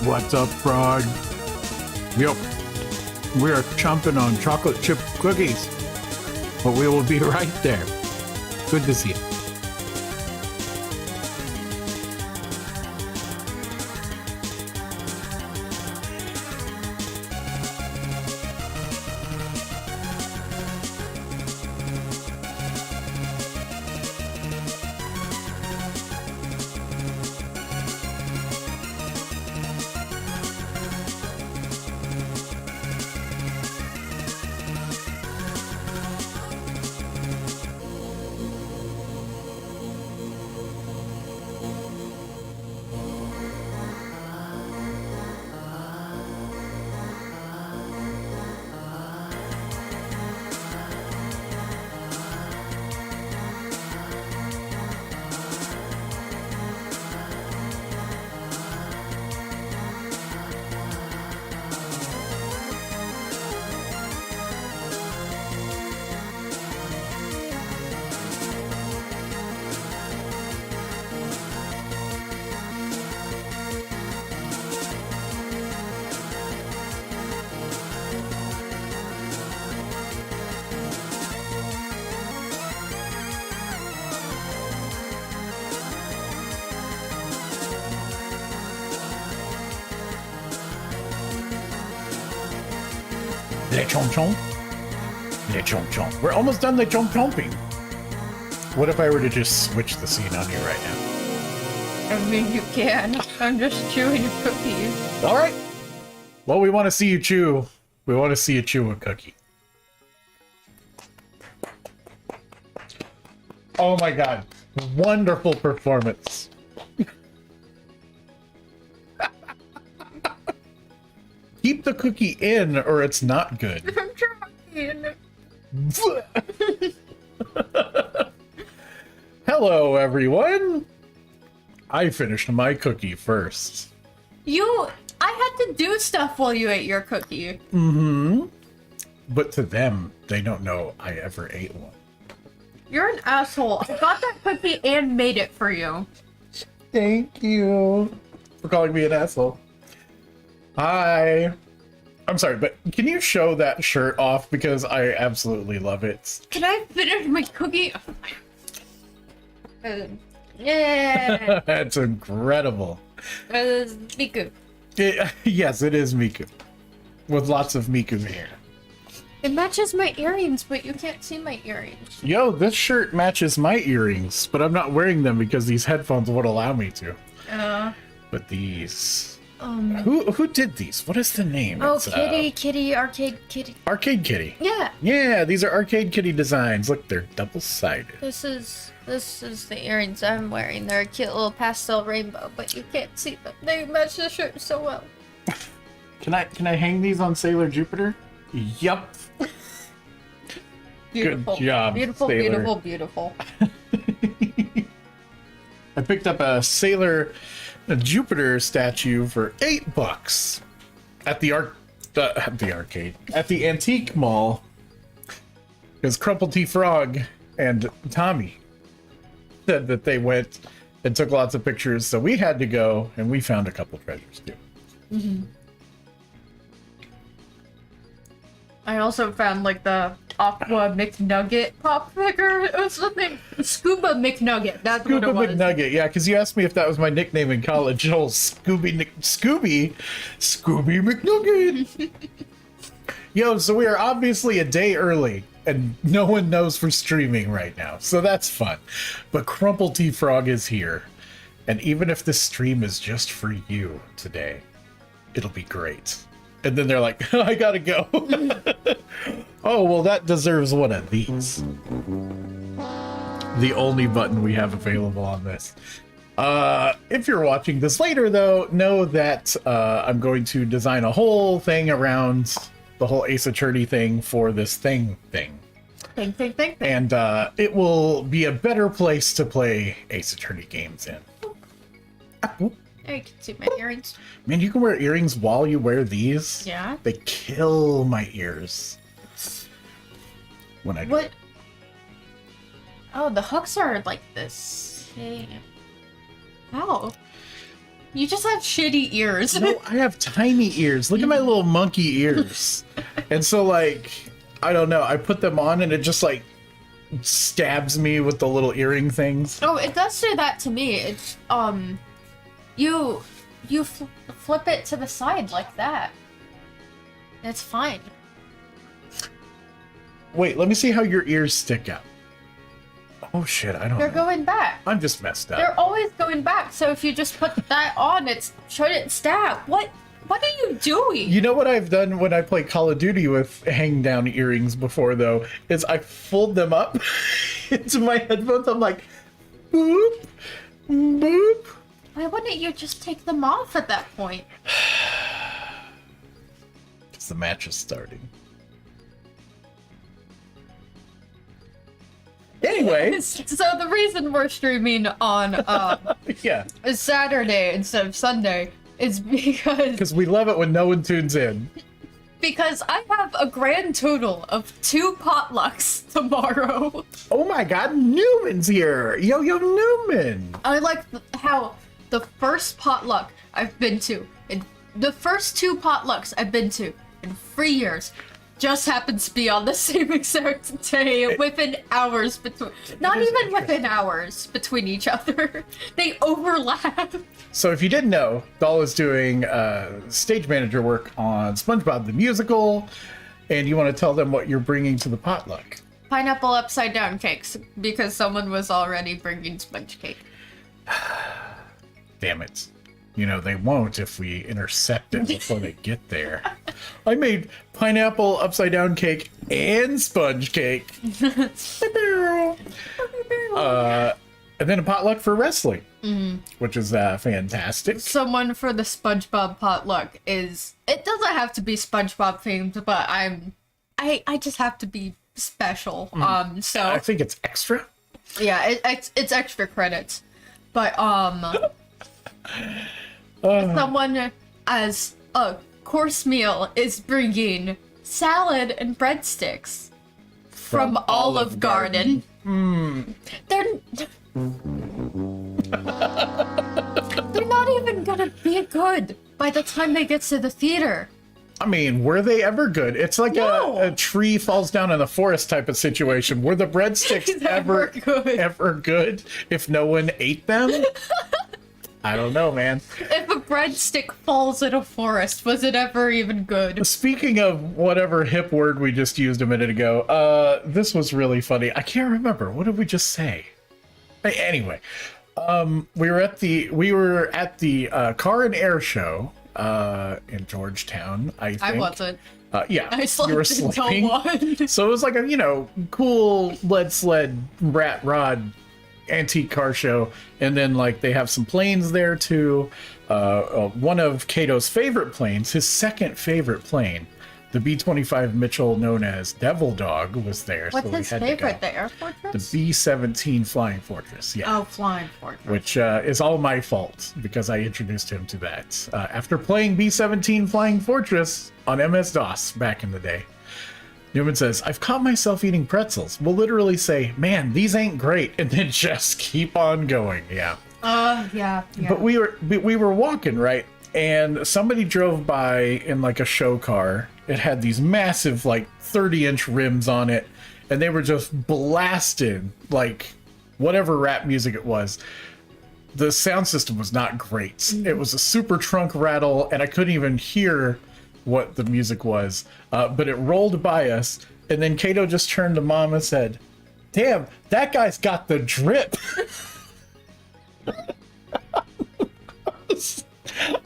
What's up, Frog? Yep, we are chomping on chocolate chip cookies, but we will be right there. Good to see you. Le chomp chomp. Le chomp chomp. We're almost done the chomp chomping. What if I were to just switch the scene on you right now? I mean, you can. I'm just chewing a cookie. All right. Well, we want to see you chew. We want to see you chew a cookie. Oh my God. Wonderful performance. Keep the cookie in or it's not good. I'm trying. Hello, everyone. I finished my cookie first. I had to do stuff while you ate your cookie. Mm-hmm. But to them, they don't know I ever ate one. You're an asshole. I got that cookie and made it for you. Thank you for calling me an asshole. Hi. I'm sorry, but can you show that shirt off? Because I absolutely love it. Can I finish my cookie? Yeah. That's incredible. Miku. Yes, it is Miku. With lots of Miku hair. It matches my earrings, but you can't see my earrings. Yo, this shirt matches my earrings, but I'm not wearing them because these headphones would allow me to. But these... Who did these? What is the name? Oh, it's, Kitty, Arcade Kitty. Arcade Kitty. Yeah. Yeah, these are Arcade Kitty designs. Look, they're double-sided. This is the earrings I'm wearing. They're a cute little pastel rainbow, but you can't see them. They match the shirt so well. Can I hang these on Sailor Jupiter? Yup. Beautiful. Good job, Beautiful, Sailor. beautiful. I picked up a Sailor Jupiter statue for $8 at the arcade at the antique mall. Because Crumple T Frog and Tommy said that they went and took lots of pictures, so we had to go and we found a couple treasures too. Mm-hmm. I also found like the Aqua McNugget pop figure. It was something Scuba McNugget. That's Scuba what it was. McNugget, yeah, because you asked me if that was my nickname in college. Oh, Scooby McNugget. Yo, so we are obviously a day early, and no one knows we're streaming right now, so that's fun. But Crumple T Frog is here, and even if this stream is just for you today, it'll be great. And then they're like, I gotta go. Oh, well, that deserves one of these. The only button we have available on this. If you're watching this later, though, know that I'm going to design a whole thing around the whole Ace Attorney thing for this thing. Thing. And it will be a better place to play Ace Attorney games in. There you can see my earrings. Man, you can wear earrings while you wear these? Yeah. They kill my ears. When I do. What? Oh, the hooks are like this. Hey. Ow. You just have shitty ears. No, I have tiny ears. Look at my little monkey ears. And so, like, I don't know. I put them on and it just, like, stabs me with the little earring things. Oh, it does do that to me. It's, you flip it to the side like that. It's fine. Wait, let me see how your ears stick out. Oh, shit, I don't They're know. going back. I'm just messed up. They're always going back, so if you just put that on, it shouldn't stab. What are you doing? You know what I've done when I play Call of Duty with hang down earrings before, though, is I fold them up into my headphones. I'm like, boop, boop. Why wouldn't you just take them off at that point? Because the match is starting. Anyway. So the reason we're streaming on Yeah. Saturday instead of Sunday is Because we love it when no one tunes in. because I have a grand total of 2 potlucks tomorrow. Oh my god, Newman's here! Yo Newman! I like how the first potluck I've been to, and the first 2 potlucks I've been to in 3 years, just happens to be on the same exact day, within hours between. Not even within hours between each other. They overlap. So if you didn't know, Doll is doing stage manager work on SpongeBob the Musical, and you want to tell them what you're bringing to the potluck. Pineapple upside down cakes, because someone was already bringing sponge cake. Damn it. You know, they won't if we intercept it before they get there. I made pineapple upside down cake and sponge cake. And then a potluck for wrestling, which is fantastic. Someone for the SpongeBob potluck is, it doesn't have to be SpongeBob themed, but I just have to be special. So I think it's extra. yeah, it's extra credits. But someone as a course meal is bringing salad and breadsticks from Olive Garden. They're not even gonna be good by the time they get to the theater. I mean, were they ever good? It's like No. a tree falls down in the forest type of situation. Were the breadsticks Ever good. ever good if no one ate them? I don't know, man. If a breadstick falls in a forest, was it ever even good? Speaking of whatever hip word we just used a minute ago, this was really funny. I can't remember. What did we just say? Anyway, we were at the Car and Air show in Georgetown. I think. I wasn't. Yeah, I slept you were until sleeping. 1. So it was like a cool lead sled rat rod antique car show, and then like they have some planes there too. One of Kato's favorite planes, his second favorite plane, the B-25 Mitchell, known as Devil Dog, was there. What's so we his had to favorite? go. The Air The Fortress? B-17 Flying Fortress. Yeah. Oh, Flying Fortress. Which is all my fault because I introduced him to that after playing B-17 Flying Fortress on MS-DOS back in the day. Newman says, I've caught myself eating pretzels. We'll literally say, man, these ain't great, and then just keep on going. Yeah. Yeah. But we were walking, right? And somebody drove by in like a show car. It had these massive, like 30-inch rims on it, and they were just blasting like whatever rap music it was. The sound system was not great. It was a super trunk rattle, and I couldn't even hear what the music was, but it rolled by us, and then Kato just turned to Mom and said, damn, that guy's got the drip.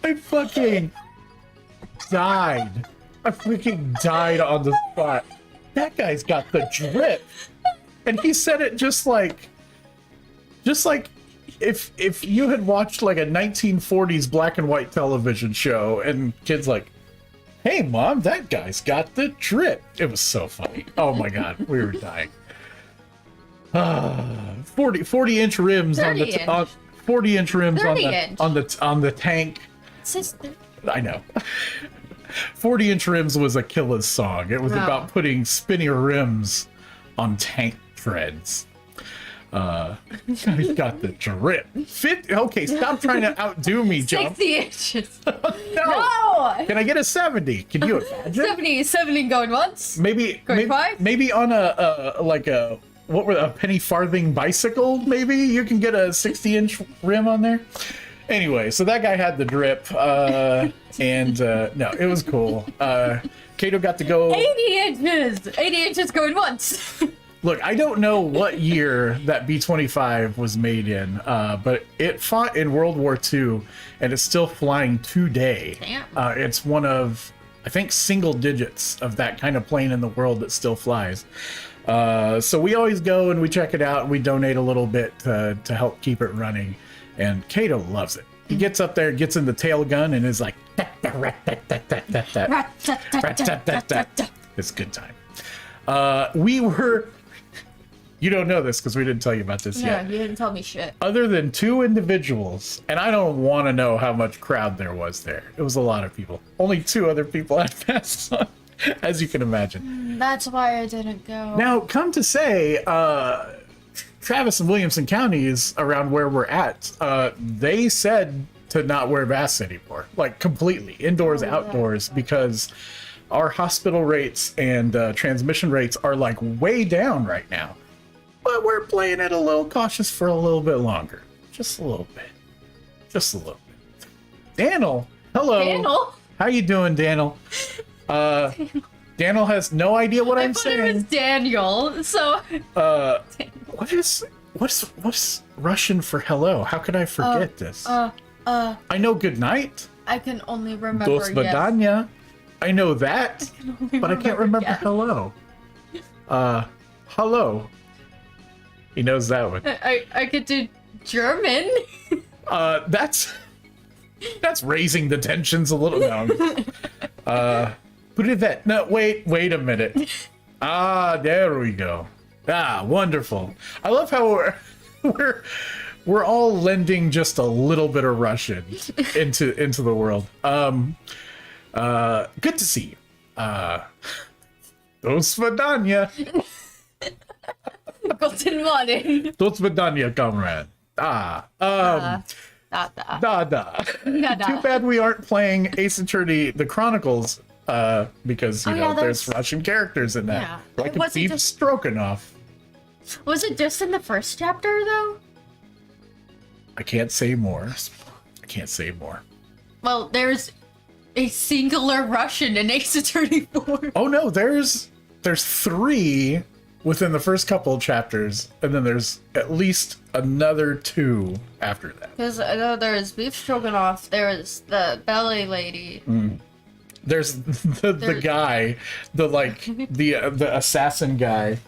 I fucking died. I freaking died on the spot. That guy's got the drip. And he said it just like if you had watched like a 1940s black and white television show and kids like, hey Mom, that guy's got the drip. It was so funny. Oh my god, we were dying. 40-inch rims on the 40-inch rims on the tank. Sister. I know. 40-inch rims was Akila's song. It was about putting spinning rims on tank treads. He's got the drip. Okay, stop trying to outdo me, Jump. 60 inches. No. No! Can I get a 70? Can you imagine? 70 going once. Maybe, Going five? maybe on a penny farthing bicycle, maybe you can get a 60-inch rim on there. Anyway, so that guy had the drip, and no, it was cool. Kato got to go. 80 inches! 80 inches going once. Look, I don't know what year that B-25 was made in, but it fought in World War II, and it's still flying today. Damn. It's one of, I think, single digits of that kind of plane in the world that still flies. So we always go and we check it out, and we donate a little bit to help keep it running. And Kato loves it. He gets up there, gets in the tail gun, and is like, it's a good time. You don't know this because we didn't tell you about this Yeah, yet. you didn't tell me shit. Other than 2 individuals, and I don't want to know how much crowd there was there. It was a lot of people. Only 2 other people I passed on, as you can imagine. That's why I didn't go. Now, come to say, Travis and Williamson counties around where we're at, they said to not wear masks anymore, like completely, indoors, outdoors, because our hospital rates and transmission rates are like way down right now. But we're playing it a little cautious for a little bit longer. Just a little bit. Just a little bit. Daniel, hello. Daniel? How you doing, Daniel? Daniel has no idea what I'm I thought saying. it was Daniel, so... What's Russian for hello? How could I forget this? I know good night. I can only remember Dos yes. Vidania. I know that, but I can't remember yes. hello. Hello. He knows that one. I could do German. That's raising the tensions a little down. Who did that? No, wait a minute. There we go. Wonderful. I love how we're all lending just a little bit of Russian into the world. Good to see you. До свидания. Guten morning. До свидания, comrade. Da. Too bad we aren't playing Ace Attorney: The Chronicles, because there's Russian characters in that. Yeah. Like a Was it thief just- Stroganoff. Was it just in the first chapter, though? I can't say more. Well, there's a singular Russian in Ace Attorney 4. Oh no, there's 3 within the first couple of chapters, and then there's at least another 2 after that. Because I know there's Beef Stroganoff, there's the belly lady. There's the guy, the assassin guy.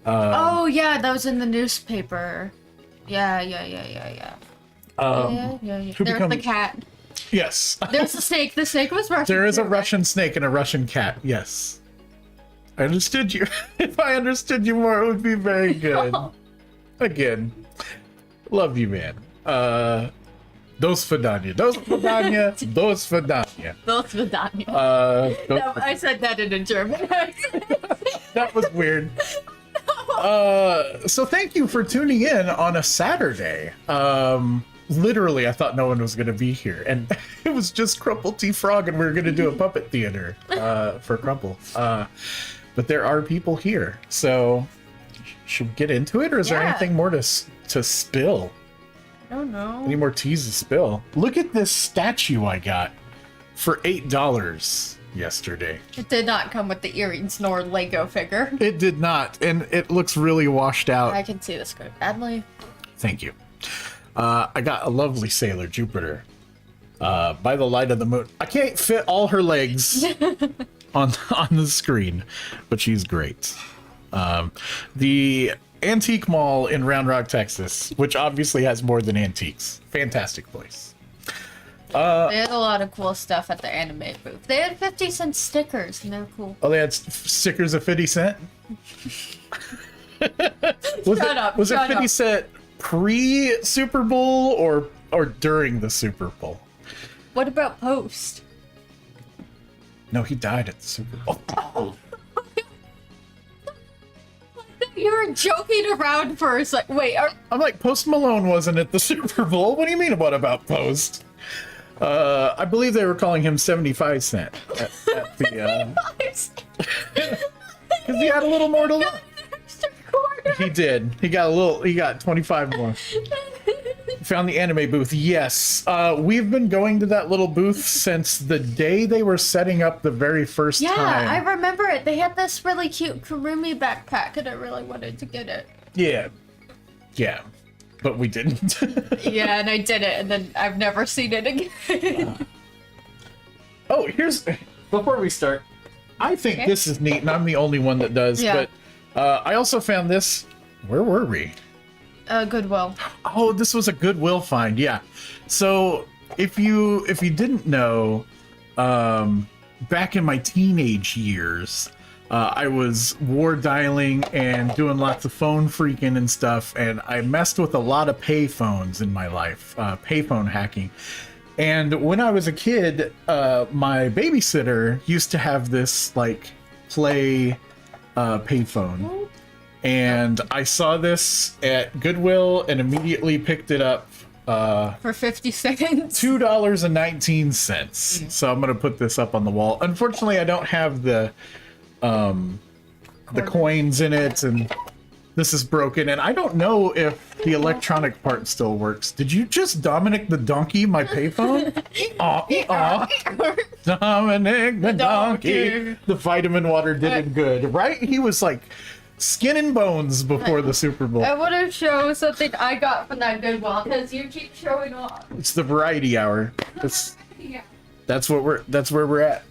Oh yeah, that was in the newspaper. Yeah. There's the cat. Yes. There's the snake. The snake was Russian. There is a too, Russian snake and a Russian cat. Yes. I understood you. If I understood you more, it would be very good. Again, love you, man. Dos Vidania. Dos Vidania. Dos Vidania. Those Vidania. No, I said that in a German accent. that was weird. So thank you for tuning in on a Saturday. Literally, I thought no one was going to be here, and it was just Crumple T Frog, and we were going to do a puppet theater for Crumple. But there are people here, so should we get into it, or is there Yeah. anything more to spill? I don't know. Any more teas to spill? Look at this statue I got for $8 yesterday. It did not come with the earrings nor Lego figure. It did not, and it looks really washed out. I can see this going badly. Thank you. I got a lovely Sailor Jupiter by the light of the moon. I can't fit all her legs on the screen, but she's great. The Antique Mall in Round Rock, Texas, which obviously has more than antiques. Fantastic place. They had a lot of cool stuff at the anime booth. They had 50-cent stickers, and they're cool. Oh, they had stickers of 50 cent? Was it 50 cent pre-Super Bowl or during the Super Bowl? What about Post? No, he died at the Super Bowl. You were joking around for a sec. Wait, I'm like, Post Malone wasn't at the Super Bowl. What do you mean what about Post? I believe they were calling him 75 Cent at the because he had a little more to love. He did. He got 25 more. Found the anime booth. Yes. We've been going to that little booth since the day they were setting up the very first time. Yeah, I remember it. They had this really cute Kurumi backpack, and I really wanted to get it. Yeah. Yeah. But we didn't. Yeah, and I did it, and then I've never seen it again. Oh, before we start, I think this is neat, and I'm the only one that does, but I also found this. Where were we? Goodwill. Oh, this was a Goodwill find, yeah. So if you didn't know, back in my teenage years, I was war dialing and doing lots of phone freaking and stuff, and I messed with a lot of payphones in my life, payphone hacking. And when I was a kid, my babysitter used to have this like play payphone. And I saw this at Goodwill and immediately picked it up for 50 seconds. $2.19. So I'm gonna put this up on the wall. Unfortunately, I don't have the coins in it, and this is broken, and I don't know if the electronic part still works. Did you just Dominic the donkey my payphone? Dominic the donkey. The vitamin water did him good, right? He was like skin and bones before the Super Bowl. I want to show something I got from that Goodwill because you keep showing off. It's the variety hour. That's where we're at.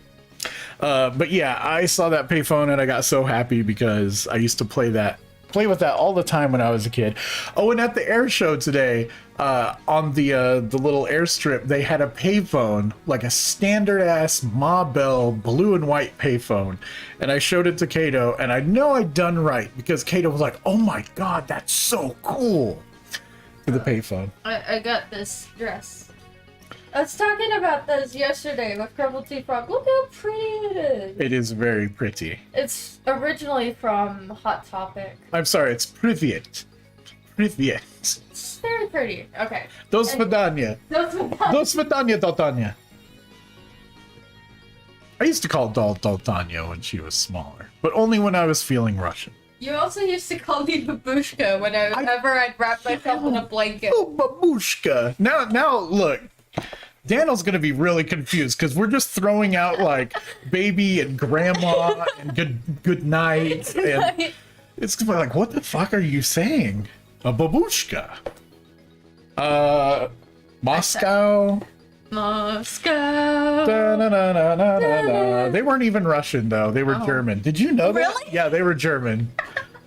But yeah, I saw that payphone and I got so happy because I used to play with that all the time when I was a kid. Oh, and at the air show today, on the little airstrip, they had a payphone, like a standard ass Ma Bell blue and white payphone, and I showed it to Kato, and I know I'd done right because Kato was like, "Oh my god, that's so cool!" For the payphone. I got this dress. I was talking about this yesterday with Crumble Tea Frog. Look how pretty it is. It is very pretty. It's originally from Hot Topic. I'm sorry, it's Privyet. Privyet. It's very pretty. Okay. Do svidania. Do svidania, Totania. I used to call Doll Tanya when she was smaller, but only when I was feeling Russian. You also used to call me babushka whenever I'd wrap myself in a blanket. Oh, babushka. Now, look. Daniel's gonna be really confused because we're just throwing out like baby and grandma and good night, and it's gonna be like, what the fuck are you saying? A babushka. Moscow. Moscow. Da-na-na-na-na-na. They weren't even Russian though. They were German. Did you know that? Really? Yeah, they were German.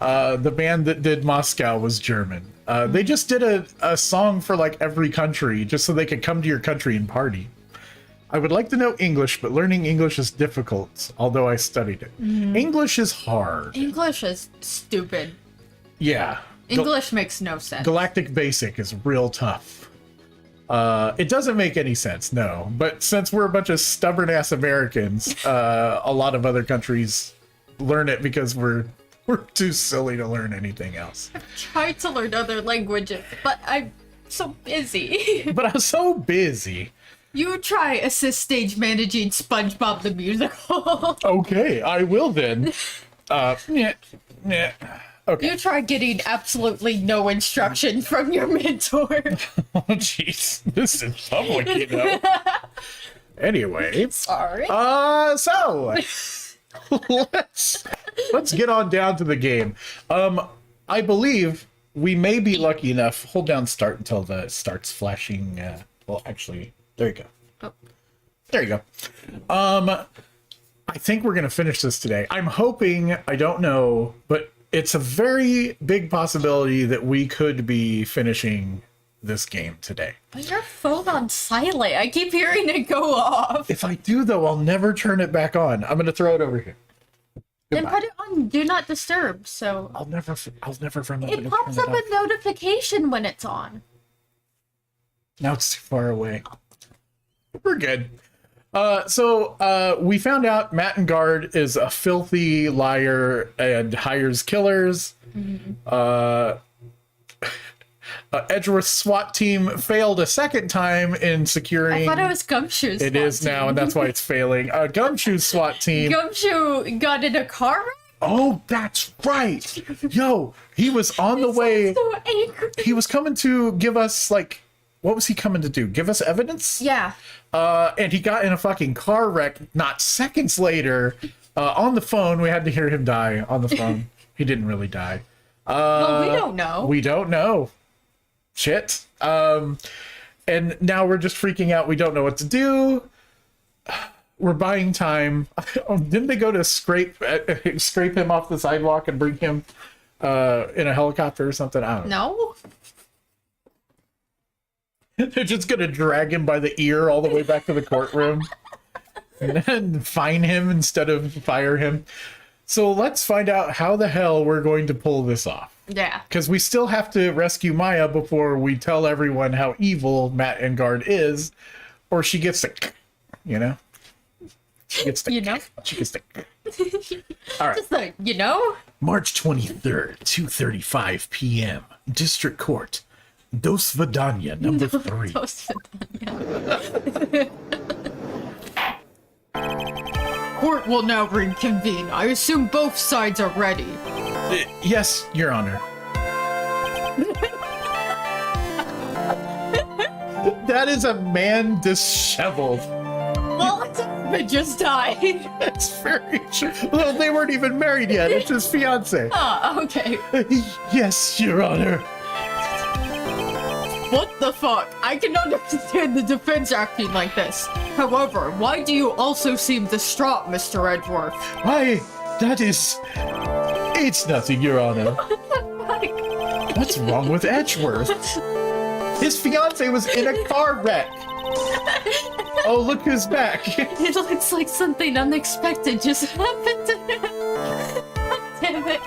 The band that did Moscow was German. They just did a song for like every country just so they could come to your country and party. I would like to know English, but learning English is difficult, although I studied it. English is hard. English is stupid. Yeah. English makes no sense. Galactic Basic is real tough. It doesn't make any sense, no. But since we're a bunch of stubborn ass Americans, a lot of other countries learn it because we're too silly to learn anything else. I've tried to learn other languages, but I'm so busy. But I'm so busy. You try assist stage managing SpongeBob the Musical. Okay, I will then. Yeah. Okay. You try getting absolutely no instruction from your mentor. Oh, jeez. This is public, you know. Anyway. Sorry. So... let's get on down to the game. I believe we may be lucky enough. Hold down start until the starts flashing. Well, actually, there you go. Oh. There you go. I think we're gonna finish this today. I'm hoping. I don't know, but it's a very big possibility that we could be finishing this game today. Put your phone on silent. I keep hearing it go off. If I do, though, I'll never turn it back on. I'm gonna throw it over here. Then Goodbye. put it on Do Not Disturb. So I'll never remember. it pops up a notification when it's on. Now it's too far away. We're good. So we found out Matt and Guard is a filthy liar and hires killers. Edgeworth SWAT Team failed a second time in securing. I thought it was Gumshoe's. It is now, and that's why it's failing. Gumshoe's SWAT Team. Gumshoe got in a car wreck? Oh, that's right. Yo, he was on the way. So angry. He was coming to give us, like, what was he coming to do? Give us evidence? Yeah. And he got in a fucking car wreck not seconds later on the phone. We had to hear him die on the phone. He didn't really die. Well, we don't know. We don't know. Shit. And now we're just freaking out. We don't know what to do. We're buying time. Didn't they go to scrape him off the sidewalk and bring him in a helicopter or something? I don't know. No. They're just gonna drag him by the ear all the way back to the courtroom and then fine him instead of fire him. So let's find out how the hell we're going to pull this off. Yeah. Because we still have to rescue Maya before we tell everyone how evil Matt and Guard is, or she gets the, you know? She gets the, You know? She gets the. All right. Just like, you know? March 23rd, 2:35 p.m. District Court. Dos Vidania, number 3. Court will now reconvene. I assume both sides are ready. Yes, Your Honor. That is a man disheveled. Well, it just died. That's very true. Well, they weren't even married yet. It's his fiance. Oh, okay. Yes, Your Honor. What the fuck? I can understand the defense acting like this. However, why do you also seem distraught, Mr. Edgeworth? Why, that is... It's nothing, Your Honor. What's wrong with Edgeworth? His fiance was in a car wreck. Oh, look who's back. It looks like something unexpected just happened to him. Damn it.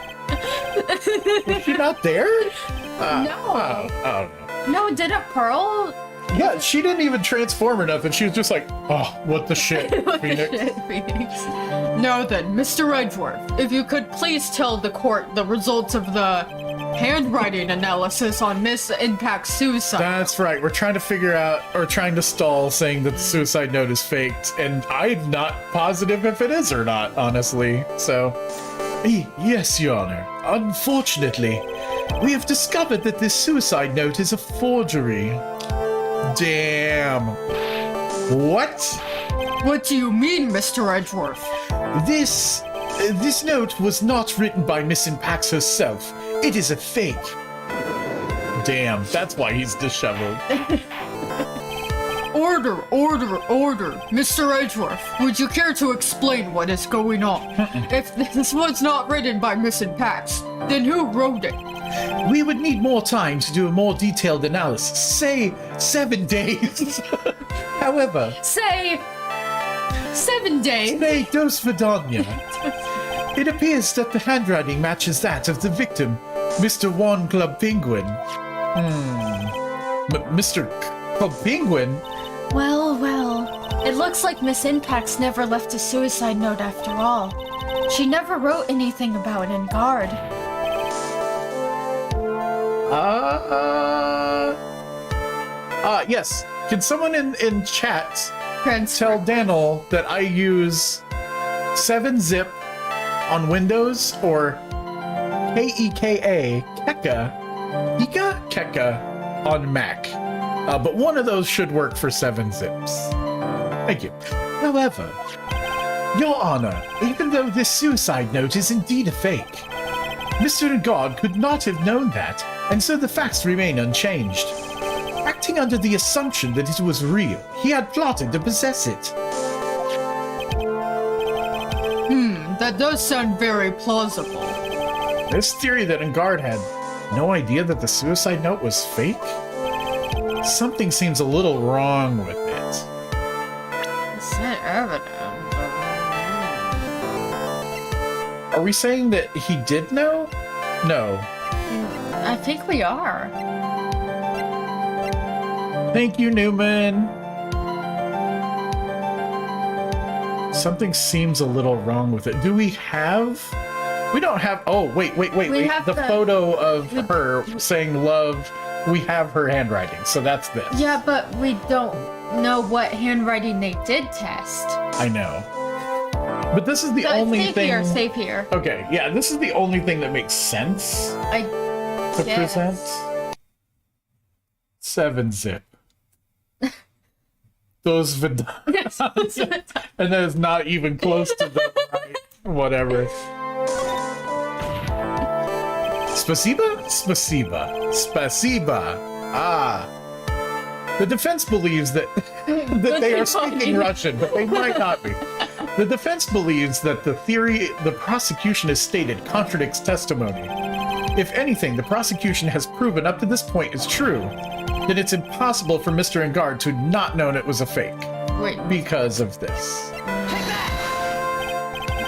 Was she not there? No. Oh, No, didn't Pearl? yeah, she didn't even transform or nothing. She was just like, oh, what the shit, What the Phoenix. shit, Phoenix? Now then, Mr. Edgeworth, if you could please tell the court the results of the handwriting analysis on Miss Impact's suicide. That's right. We're trying to figure out, or trying to stall, saying that the suicide note is faked, and I'm not positive if it is or not, honestly. So, yes, Your Honor. Unfortunately, we have discovered that this suicide note is a forgery. Damn. What? What do you mean, Mr. Edgeworth? This note was not written by Miss Impax herself. It is a fake. Damn, that's why he's disheveled. Order. Mr. Edgeworth, would you care to explain what is going on? If this was not written by Miss Impax, then who wrote it? We would need more time to do a more detailed analysis. Say 7 days. However, Say 7 days. say dos Vidania. It appears that the handwriting matches that of the victim, Mr. Juan Club Penguin. Mr. Club Penguin? Well, it looks like Miss Impax never left a suicide note after all. She never wrote anything about it in Guard. Yes. Can someone in chat Transfer. tell Daniel that I use 7-zip on Windows or Keka, Keka on Mac. But one of those should work for 7-zips. Thank you. However, Your Honor, even though this suicide note is indeed a fake, Mr. God could not have known that, and so the facts remain unchanged. Acting under the assumption that it was real, he had plotted to possess it. That does sound very plausible. This theory that Engard had no idea that the suicide note was fake? Something seems a little wrong with it. Is that evident? Are we saying that he did know? No. I think we are. Thank you, Newman. Something seems a little wrong with it. Do we have... We don't have... Oh, wait. have The photo of her saying love, we have her handwriting, so that's this. Yeah, but we don't know what handwriting they did test. I know. But this is the only thing... Save here. Okay, yeah, this is the only thing that makes sense to present. 7-zip. Those vaginas. And that is not even close to the right. Whatever. Spasiba. Ah. The defense believes that they are speaking Russian, but they might not be. The defense believes that the theory the prosecution has stated contradicts testimony. If anything, the prosecution has proven up to this point is true, then it's impossible for Mr. Engard to not known it was a fake. Wait. Because of this.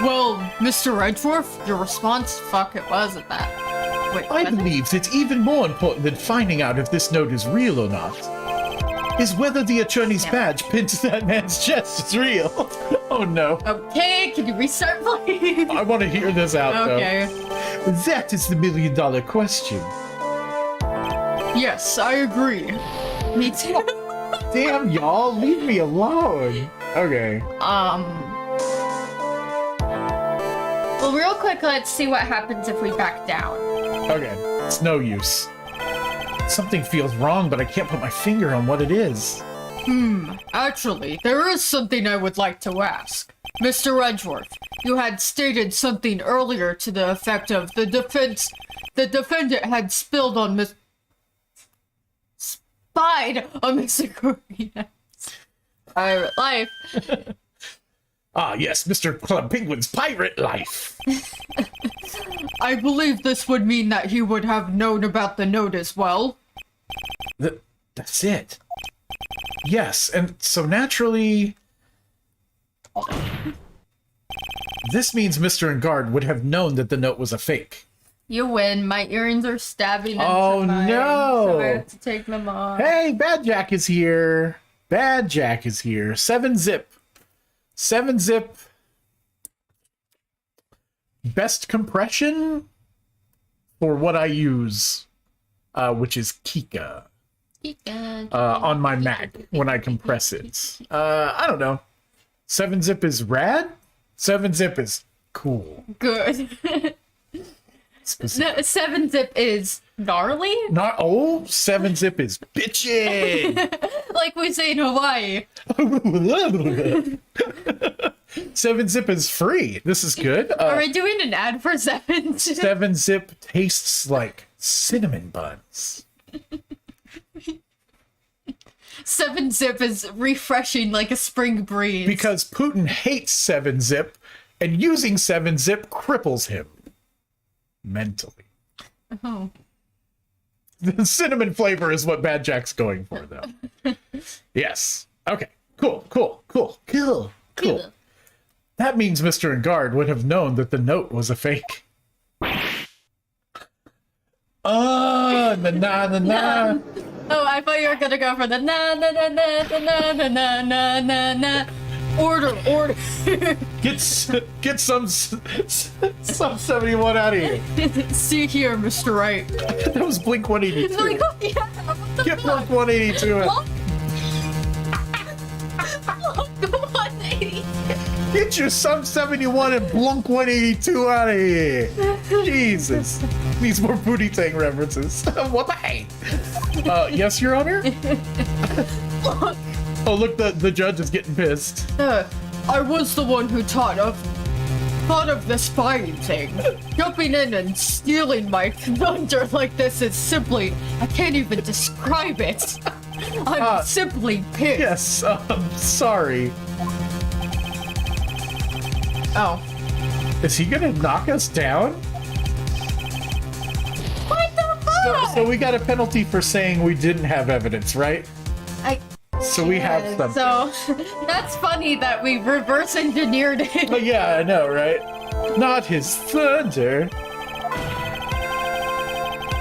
Well, Mr. Edgeworth, your response, fuck, it wasn't that. Wait, I believe it's even more important than finding out if this note is real or not, is whether the attorney's badge pinned to that man's chest is real. Oh no. Okay, can you restart, please? I want to hear this out, Okay. though. That is the million-dollar question. Yes, I agree. Me too. Damn, y'all, leave me alone. Okay. Well, real quick, let's see what happens if we back down. Okay. It's no use. Something feels wrong, but I can't put my finger on what it is. Actually, there is something I would like to ask. Mr. Edgeworth, you had stated something earlier to the effect of the defendant had spilled on spied on Mr. Corina's pirate life. Ah, yes, Mr. Club Penguin's pirate life. I believe this would mean that he would have known about the note as well. That's it. Yes, and so naturally... This means Mr. Engard would have known that the note was a fake. You win. My earrings are stabbing into Oh, mine, no. so I have to take them off. Hey, Bad Jack is here. Bad Jack is here. 7-zip. 7-zip. Best compression for what I use, which is Kika. On my Mac when I compress it. I don't know. 7-zip is rad? 7-zip is cool. Good. No, 7-zip is gnarly? 7-zip is bitchin'. Like we say in Hawaii. 7-zip is free. This is good. Are we doing an ad for 7-zip? 7-zip tastes like cinnamon buns. 7-zip is refreshing like a spring breeze. Because Putin hates 7-zip, and using 7-zip cripples him. Mentally. Oh. The cinnamon flavor is what Bad Jack's going for, though. Yes. Okay. Cool. That means Mr. Engard would have known that the note was a fake. Oh, na. Oh, I thought you were gonna go for the na. Order. Get some 71 out of here. See here, Mr. Wright. That was Blink 182. Like, oh, yeah, what the Get fuck? Blink 182 out. Blunk 180. Get your Sum 71 and Blunk 182 out of here. Jesus. Needs more Booty Tang references. What the heck? Yes, Your Honor? Oh, look, the judge is getting pissed. I was the one who thought of the spying thing. Jumping in and stealing my thunder like this is simply, I can't even describe it. I'm simply pissed. Yes, sorry. Oh. Is he gonna knock us down? What the fuck? So we got a penalty for saying we didn't have evidence, right? So we have something. So that's funny that we reverse engineered it. But yeah, I know, right? Not his thunder.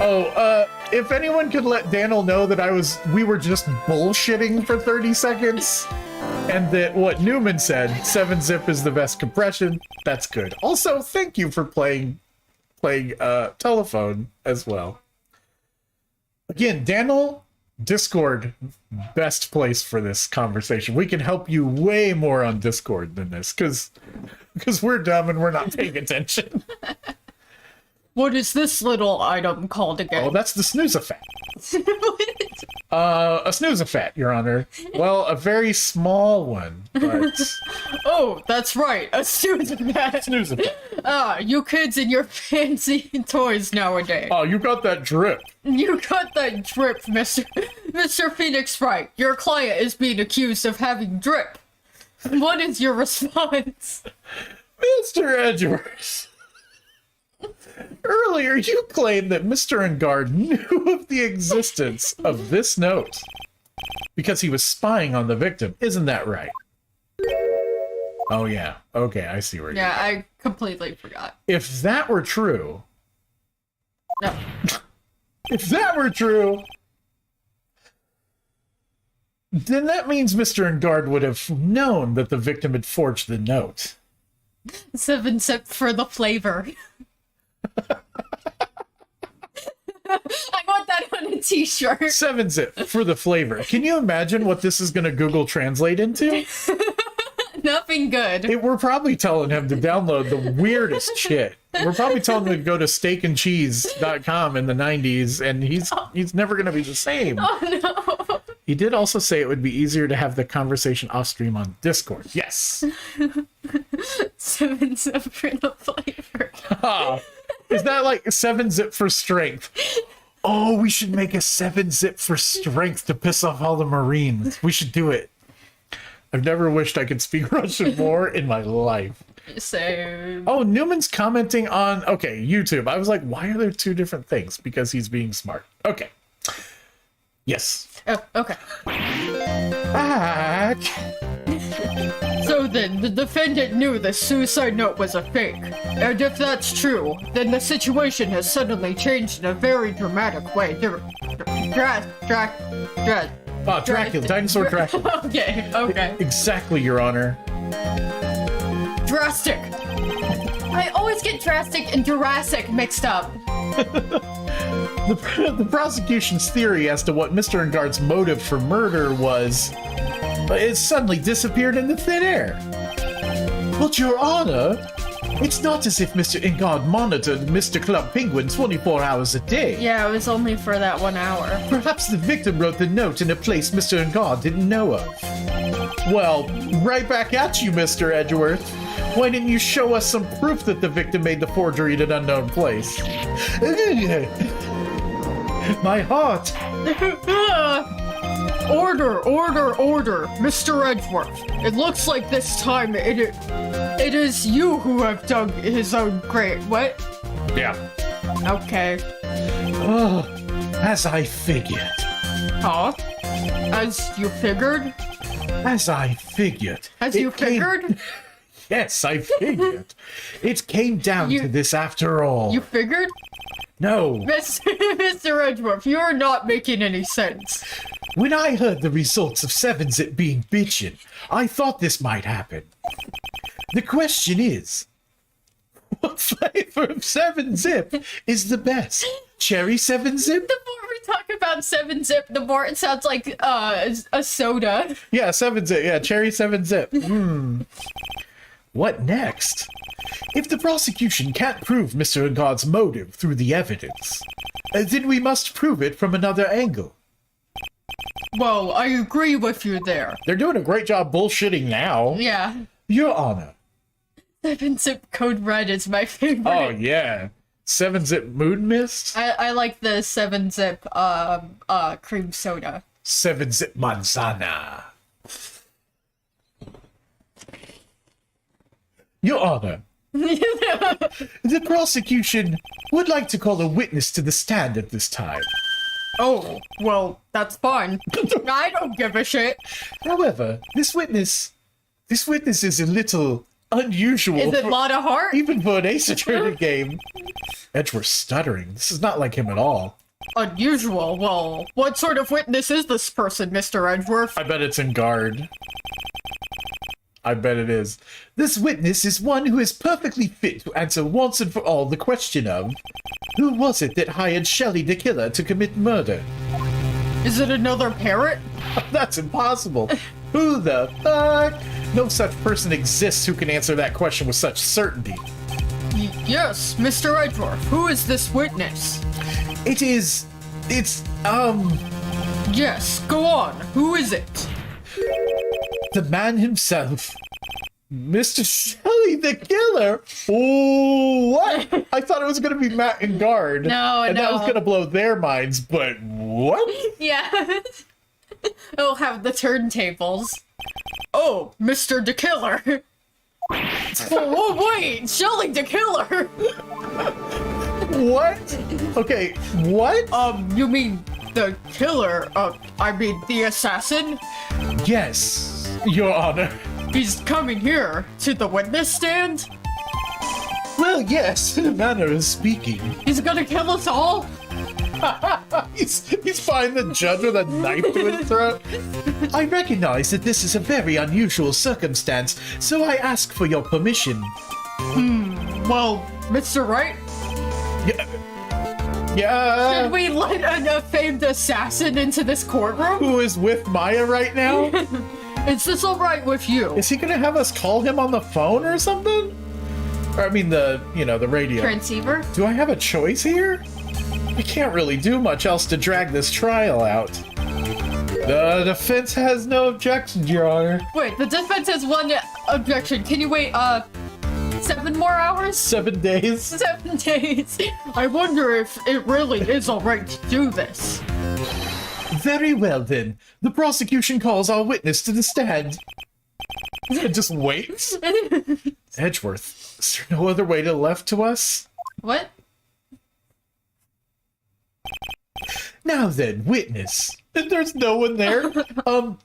Oh, if anyone could let Daniel know that we were just bullshitting for 30 seconds, And that what Newman said, 7-zip is the best compression. That's good. Also, thank you for playing telephone as well. Again, Daniel, Discord, best place for this conversation. We can help you way more on Discord than this, because we're dumb and we're not paying attention. What is this little item called again? Oh, that's the snooze-a-fat. A snooze-a-fat, Your Honor. Well, a very small one, but... Oh, that's right, a snooze-a-fat. Snooze-a-fat. Ah, you kids and your fancy toys nowadays. Oh, you got that drip. You got that drip, Mr. Phoenix Wright. Your client is being accused of having drip. What is your response? Mr. Edgeworth. Earlier, you claimed that Mr. Engard knew of the existence of this note because he was spying on the victim. Isn't that right? Oh, yeah. Okay, I see where you're Yeah, I completely forgot. If that were true... No. If that were true... then that means Mr. Engard would have known that the victim had forged the note. 7-zip for the flavor. I want that on a t-shirt. 7-zip for the flavor. Can you imagine what this is going to Google Translate into? Nothing good. We're probably telling him to download the weirdest shit. We're probably telling him to go to steakandcheese.com in the 90s, and he's never going to be the same. Oh, no. He did also say it would be easier to have the conversation off stream on Discord. Yes. 7-zip for the flavor. Is that like 7-zip for strength? Oh, we should make a 7-zip for strength to piss off all the Marines. We should do it. I've never wished I could speak Russian more in my life. Same. Oh, Newman's commenting on, okay, YouTube. I was like, why are there two different things? Because he's being smart. Okay. Yes. Oh, okay. Back. So then, the defendant knew the suicide note was a fake. And if that's true, then the situation has suddenly changed in a very dramatic way. Dracula, dinosaur Dracula. Okay. Exactly, Your Honor. Drastic. I always get drastic and Jurassic mixed up. The prosecution's theory as to what Mr. Engard's motive for murder was, it suddenly disappeared into thin air. But, Your Honor, it's not as if Mr. Engard monitored Mr. Club Penguin 24 hours a day. Yeah, it was only for that 1 hour. Perhaps the victim wrote the note in a place Mr. Engard didn't know of. Well, right back at you, Mr. Edgeworth. Why didn't you show us some proof that the victim made the forgery in an unknown place? My heart. Order. Mr. Edgeworth. It looks like this time it is you who have dug his own grave. What? Yeah. Okay. Oh, as I figured. Huh? As you figured? As I figured. As you figured? Yes, I figured. It came down to this after all. You figured? No. Mr. Edgeworth, you're not making any sense. When I heard the results of 7-zip being bitchin', I thought this might happen. The question is, what flavor of 7-zip is the best? Cherry 7-zip? The more we talk about 7-zip, the more it sounds like a soda. Yeah, 7-zip. Yeah, cherry 7-zip. What next? If the prosecution can't prove Mr. Engard's motive through the evidence, then we must prove it from another angle. Well, I agree with you there. They're doing a great job bullshitting now. Yeah. Your Honor. 7-zip Code Red is my favorite. Oh, yeah. 7-zip Moon Mist? I like the 7-zip cream soda. 7-zip Manzana. Your Honor. The prosecution would like to call a witness to the stand at this time. Oh, well, that's fine. I don't give a shit. However, this witness is a little unusual. Is it Lotta Hart? Even for an Ace Attorney game. Edgeworth's stuttering. This is not like him at all. Unusual? Well, what sort of witness is this person, Mr. Edgeworth? I bet it's Engard. I bet it is. This witness is one who is perfectly fit to answer once and for all the question of, who was it that hired Shelley the killer to commit murder? Is it another parrot? That's impossible. Who the fuck? No such person exists who can answer that question with such certainty. Yes, Mr. Edgeworth. Who is this witness? It's, Yes, go on. Who is it? the man himself. Mr. Shelley the killer? Oh, what? I thought it was going to be Matt and Guard. No, and no. that was going to blow their minds, but what? Yeah. It'll have the turntables. Oh, Mr. the Killer. Oh, wait, Shelley the Killer. What? Okay, what? You mean the killer? I mean the assassin? Yes, Your Honor. He's coming here to the witness stand? Well, yes, in a manner of speaking. He's gonna kill us all? He's finding the judge with a knife to his throat. I recognize that this is a very unusual circumstance, so I ask for your permission. Well, Mr. Wright, Yeah. should we let a famed assassin into this courtroom? Who is with Maya right now? Is this alright with you? Is he gonna have us call him on the phone or something? Or I mean the radio. Transceiver? Do I have a choice here? I can't really do much else to drag this trial out. The defense has no objections, Your Honor. Wait, the defense has one objection. Can you wait, 7 more hours? 7 days. 7 days. I wonder if it really is alright to do this. Very well then. The prosecution calls our witness to the stand. It just waits. Edgeworth, is there no other way left to us? What? Now then, witness. There's no one there.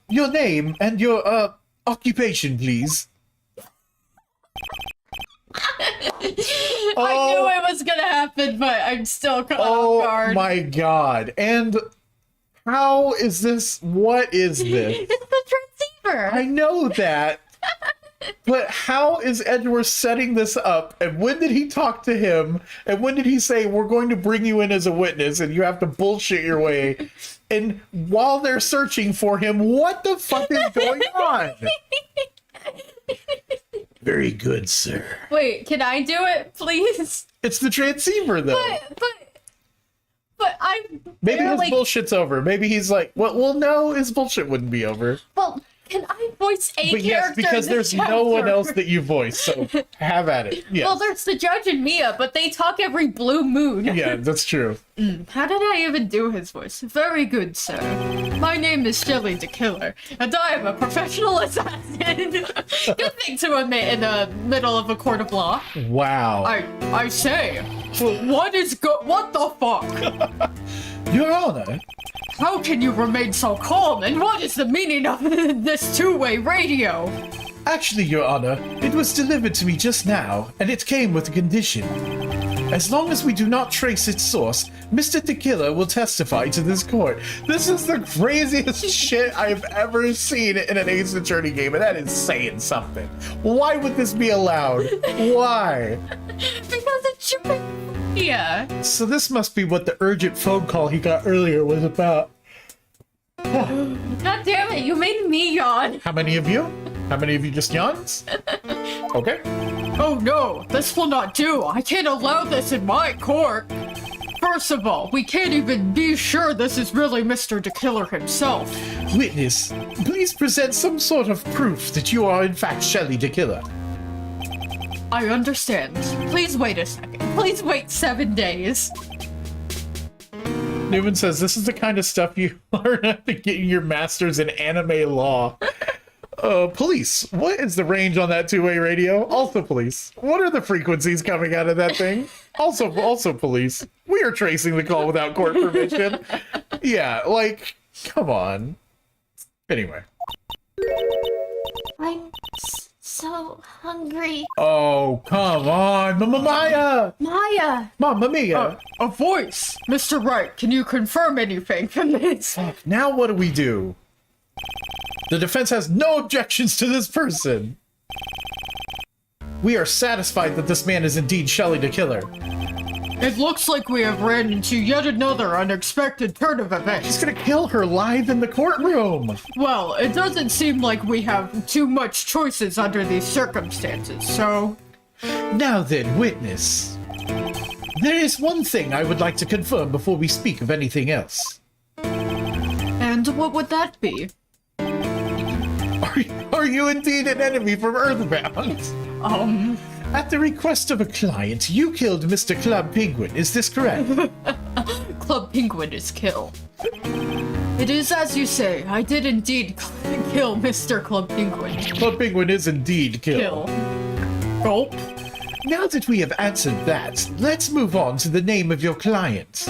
Your name and your occupation, please. I knew it was gonna happen, but I'm still caught off guard. Oh my god. And how is this? What is this? It's the transceiver. I know that. But how is Edgeworth setting this up? And when did he talk to him? And when did he say, we're going to bring you in as a witness and you have to bullshit your way? And while they're searching for him, what the fuck is going on? Very good, sir. Wait, can I do it, please? It's the transceiver, though. But I Maybe his barely... bullshit's over. Maybe he's like, well, no, his bullshit wouldn't be over. Well, can I voice a But character? yes, because in this there's no one chapter? else that you voice, so have at it. Yes. Well, there's the judge and Mia, but they talk every blue moon. Yeah, that's true. How did I even do his voice? Very good, sir. My name is Shelley the Killer, and I am a professional assassin. Good thing to admit in the middle of a court of law. Wow. I say, what the fuck? Your Honor, How can you remain so calm, and what is the meaning of this two-way radio? actually, Your Honor, it was delivered to me just now, and it came with a condition. As long as we do not trace its source, Mr. the Killer will testify to this court. This is the craziest shit I've ever seen in an Ace Attorney game, and that is saying something. Why would this be allowed? Why? Because it's your... Yeah. So this must be what the urgent phone call he got earlier was about. God damn it, you made me yawn. How many of you? How many of you just yawns? Okay. Oh no, this will not do. I can't allow this in my court. First of all, we can't even be sure this is really Mr. the Killer himself. Witness, please present some sort of proof that you are in fact Shelley the Killer. I understand. Please wait a second. Please wait 7 days. Newman says this is the kind of stuff you learn after getting your master's in anime law. Police, what is the range on that two-way radio? Also police, what are the frequencies coming out of that thing? Also police, we are tracing the call without court permission. Yeah, like, come on. Anyway. I'm so hungry. Oh, come on, Maya! Maya! Mamma mia! A voice! Mr. Wright, can you confirm anything from this? Now what do we do? The defense has no objections to this person. We are satisfied that this man is indeed Shelley the Killer. It looks like we have ran into yet another unexpected turn of He's events. gonna kill her live in the courtroom. Well, it doesn't seem like we have too much choices under these circumstances, so... Now then, witness. There is one thing I would like to confirm before we speak of anything else. And what would that be? Are you indeed an enemy from Earthbound? At the request of a client, you killed Mr. Club Penguin, is this correct? Club Penguin is kill. It is as you say, I did indeed kill Mr. Club Penguin. Club Penguin is indeed killed. Kill. Gulp. Now that we have answered that, let's move on to the name of your client.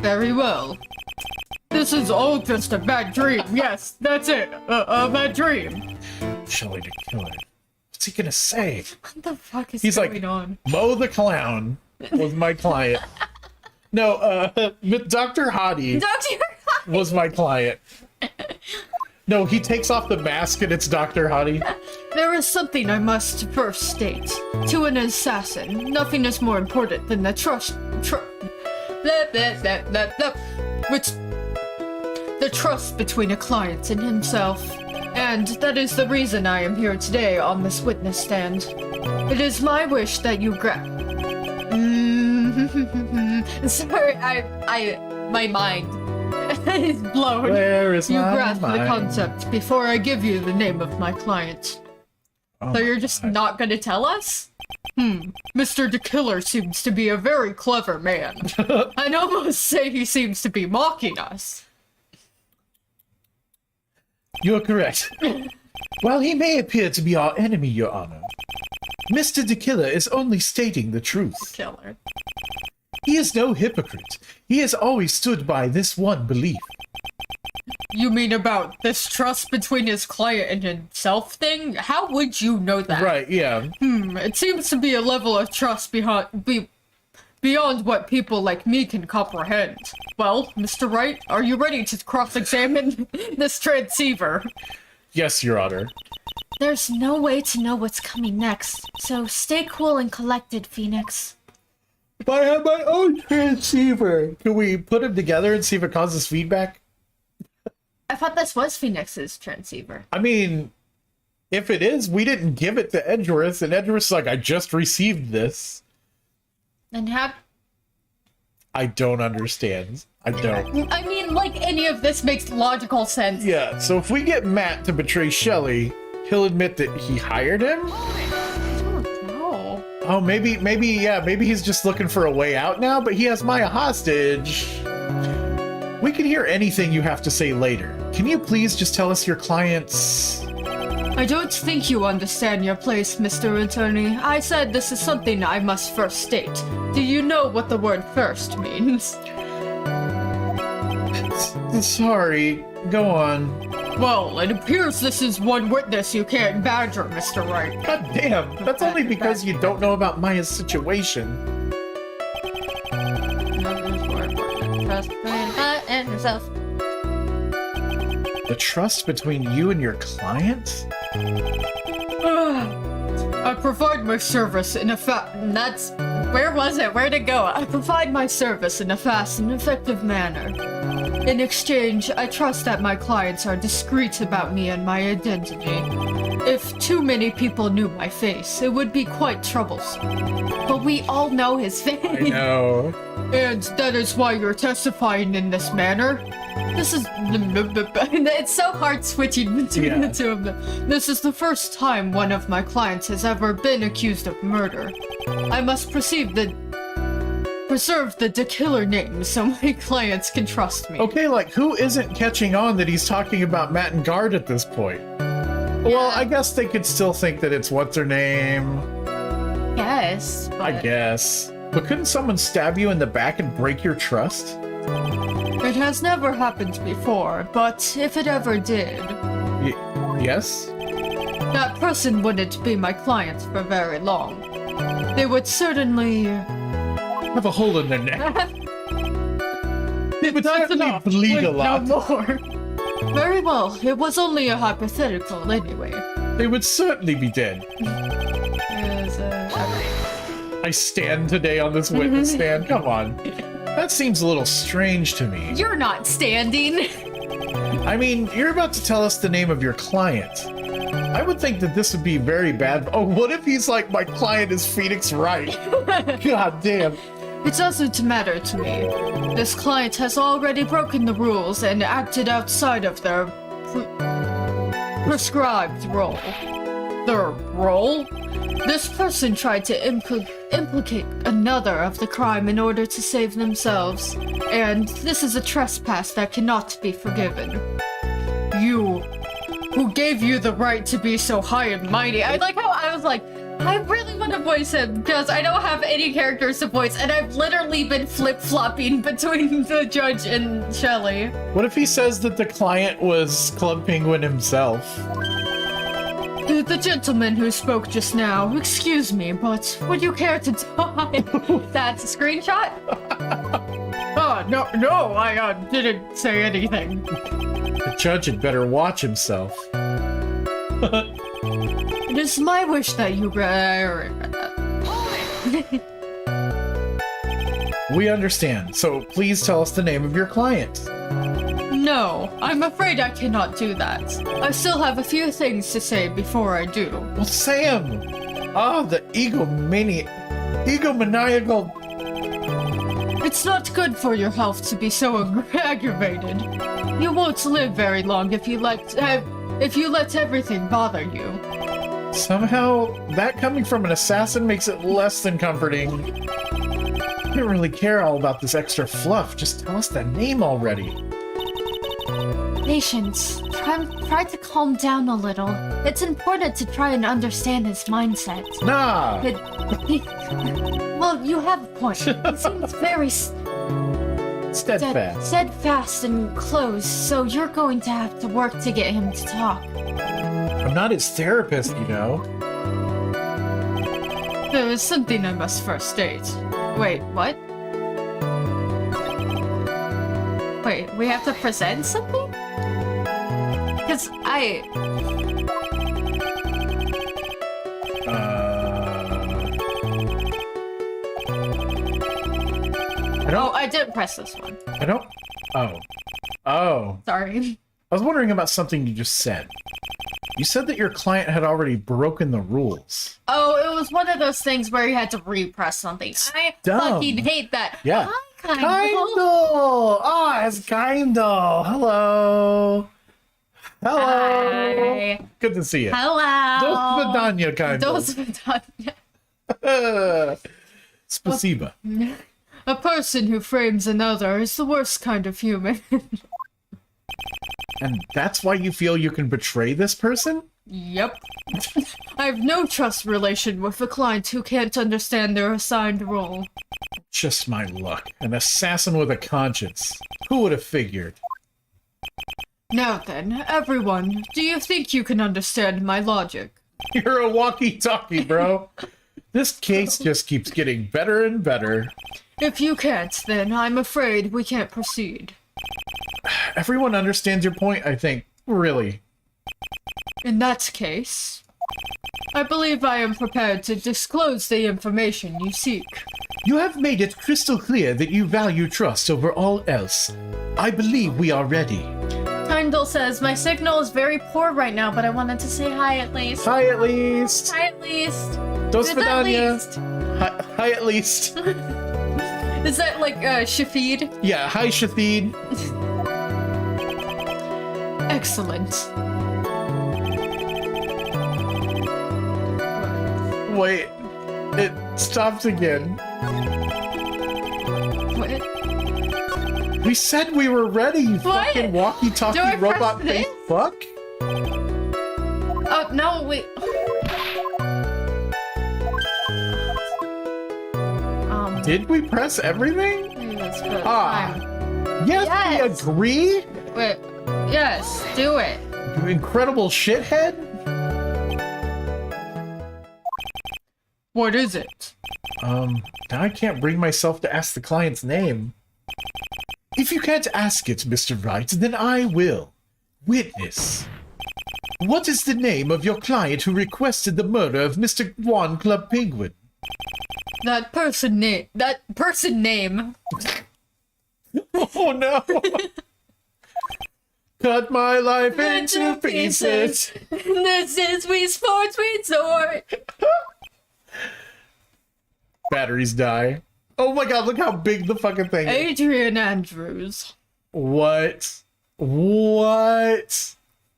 Very well. This is all just a bad dream. Yes, that's it. A bad dream. Shelley the Killer. What's he gonna say? What the fuck is He's going like, on? Mo the Clown was my client. No, Dr. Hottie Doctor. was my client. No, he takes off the mask and it's Dr. Hottie. There is something I must first state. To an assassin, nothing is more important than the the trust between a client and himself. And that is the reason I am here today on this witness stand. It is my wish that you Sorry, my mind is blown. Where is You my grasp the mind? concept before I give you the name of my client. Oh So you're my just God. not gonna tell us? Mr. the Killer seems to be a very clever man. I'd almost say he seems to be mocking us. You're correct. While he may appear to be our enemy, Your Honor, Mr. the Killer is only stating the truth. Killer. He is no hypocrite. He has always stood by this one belief. You mean about this trust between his client and himself thing? How would you know that? Right, yeah. It seems to be a level of trust beyond what people like me can comprehend. Well, Mr. Wright, are you ready to cross-examine this transceiver? Yes, Your Honor. There's no way to know what's coming next, so stay cool and collected, Phoenix. If I have my own transceiver, can we put them together and see if it causes feedback? I thought this was Phoenix's transceiver. I mean, if it is, we didn't give it to Edgeworth, and Edgeworth's like, I just received this. And how... I don't understand. I don't. I mean, like, any of this makes logical sense. Yeah, so if we get Matt to betray Shelley, he'll admit that he hired him? No. Oh, maybe he's just looking for a way out now, but he has Maya hostage. We can hear anything you have to say later. Can you please just tell us your client's... I don't think you understand your place, Mr. Attorney. I said this is something I must first state. Do you know what the word first means? Sorry, go on. Well, it appears this is one witness you can't badger, Mr. Wright. God damn, that's only because you don't know about Maya's situation. The trust between you and your client? I provide my service in a that's... Where was it? Where'd it go? I provide my service in a fast and effective manner. In exchange, I trust that my clients are discreet about me and my identity. If too many people knew my face, it would be quite troublesome. But we all know his face. I know. And that is why you're testifying in this manner. This is... It's so hard switching between the two of them. This is the first time one of my clients has ever been accused of murder. I must preserve the killer name so my clients can trust me. Okay, like, who isn't catching on that he's talking about Matt and Guard at this point? Well, I guess they could still think that it's what's her name. Yes, but... I guess. But couldn't someone stab you in the back and break your trust? It has never happened before, but if it ever did, Yes? that person wouldn't be my client for very long. They would certainly... Have a hole in their neck. They would That's certainly enough. bleed a Wait, lot. no more. Very well, it was only a hypothetical anyway. They would certainly be dead. I stand today on this witness stand. Come on. That seems a little strange to me. You're not standing. I mean, you're about to tell us the name of your client. I would think that this would be very bad. Oh, what if he's like, my client is Phoenix Wright? God damn. It doesn't matter to me. This client has already broken the rules and acted outside of their prescribed role. Their role? This person tried to implicate another of the crime in order to save themselves, and this is a trespass that cannot be forgiven. You, who gave you the right to be so high and mighty. I like how I was like, I really want to voice him because I don't have any characters to voice, and I've literally been flip-flopping between the judge and Shelley. What if he says that the client was Club Penguin himself? The gentleman who spoke just now, excuse me, but would you care to die? That's a screenshot? No, I didn't say anything. The judge had better watch himself. It is my wish that you... We understand, so please tell us the name of your client. No, I'm afraid I cannot do that. I still have a few things to say before I do. Well, Sam! Ah, the egomaniacal... It's not good for your health to be so aggravated. You won't live very long if you let everything bother you. Somehow, that coming from an assassin makes it less than comforting. I don't really care all about this extra fluff. Just tell us the name already. Patience. Try to calm down a little. It's important to try and understand his mindset. Nah! Well, you have a point. He seems very steadfast and close, so you're going to have to work to get him to talk. I'm not his therapist, you know. There is something I must first state. Wait, what? Wait, we have to present something? Because I didn't press this one. I don't... Oh. Sorry. I was wondering about something you just said. You said that your client had already broken the rules. Oh, it was one of those things where you had to repress something. I fucking hate that. Yeah. Hi, Kindle! Ah, it's Kindle! Hello! Hi. Good to see you. Hello! До свидания, Kindle. До свидания. Spasiba. A person who frames another is the worst kind of human. And that's why you feel you can betray this person? Yep. I have no trust relation with a client who can't understand their assigned role. Just my luck. An assassin with a conscience. Who would have figured? Now then, everyone, do you think you can understand my logic? You're a walkie-talkie, bro. This case just keeps getting better and better. If you can't, then I'm afraid we can't proceed. Everyone understands your point, I think. Really. In that case, I believe I am prepared to disclose the information you seek. You have made it crystal clear that you value trust over all else. I believe we are ready. Kindle says, my signal is very poor right now, but I wanted to say hi at least. Hi at least. Hi at least. До Is that свидания. least? Hi at least. Is that like Shafid? Yeah, hi Shafid. Excellent. Wait, it stopped again. What? We said we were ready, you What? fucking Do I walkie-talkie press robot face this? fuck. Oh, no, wait. Did we press everything? Maybe let's put Ah. time. Yes, Yes. we agree? Wait. Yes, do it. You incredible shithead? What is it? Now I can't bring myself to ask the client's name. If you can't ask it, Mr. Wright, then I will. Witness. What is the name of your client who requested the murder of Mr. Juan Club Penguin? That person name. Oh no! Cut my life into pieces. This is Wii Sports Resort. Batteries die. Oh my god, look how big the fucking thing is. Adrian Andrews. What? What?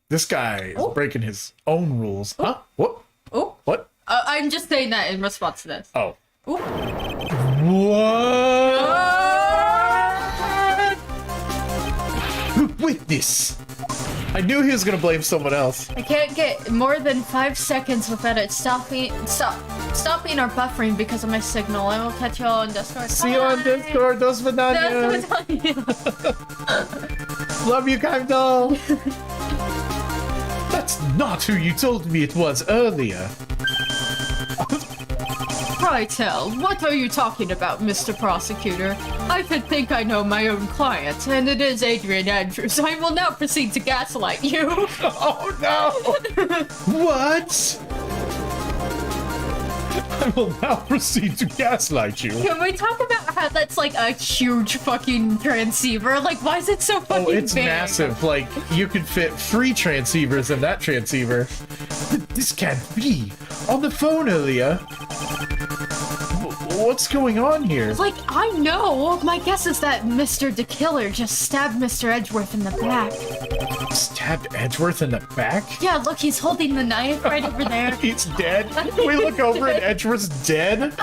This guy is breaking his own rules. Huh? What? Oh. What? I'm just saying that in response to this. Oh. Ooh. What? Witness. I knew he was gonna blame someone else. I can't get more than 5 seconds without it stopping or buffering because of my signal. I will catch you all on Discord. See you on Discord, dos Vidania. Love you, Kagdal. That's not who you told me it was earlier. Tell, what are you talking about, Mr. Prosecutor? I think I know my own client, and it is Adrian Andrews. I will now proceed to gaslight you. Oh no! What? I will now proceed to gaslight you. Can we talk about how that's like a huge fucking transceiver? Like, why is it so fucking Oh, it's big? massive. Like, you could fit 3 transceivers in that transceiver. This can't be. On the phone earlier. What's going on here? Like, I know. My guess is that Mr. the Killer just stabbed Mr. Edgeworth in the back. Stabbed Edgeworth in the back? Yeah, look, he's holding the knife right over there. He's dead. We look over and Edgeworth's dead.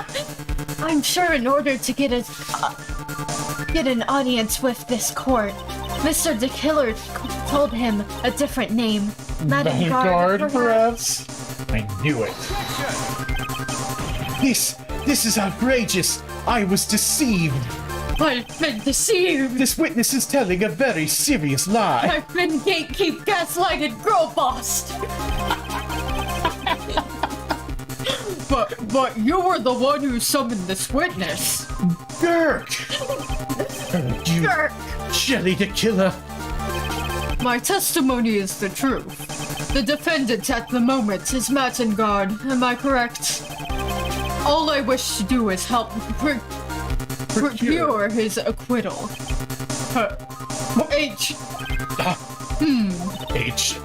I'm sure in order to get an audience with this court, Mr. the Killer told him a different name. Vanguard, perhaps? I knew it. This is outrageous. I was deceived. I've been deceived. This witness is telling a very serious lie. I've been gatekeep, gaslighted, girl bossed. But you were the one who summoned this witness. Girk! You Jerk. Shelly the Killer. My testimony is the truth. The defendant at the moment is Mattengard, am I correct? All I wish to do is help procure his acquittal. H. H.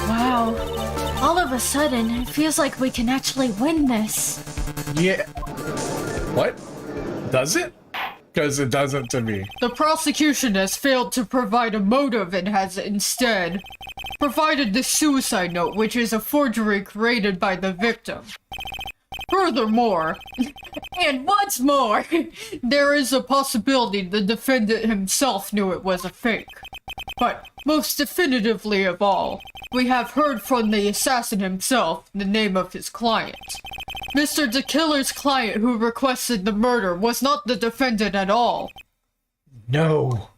Wow. All of a sudden, it feels like we can actually win this. Yeah. What? Does it? Because it doesn't to me. The prosecution has failed to provide a motive and has instead provided the suicide note, which is a forgery created by the victim. Furthermore, and what's more, there is a possibility the defendant himself knew it was a fake. But most definitively of all, we have heard from the assassin himself the name of his client. Mr. the Killer's client who requested the murder was not the defendant at all. No.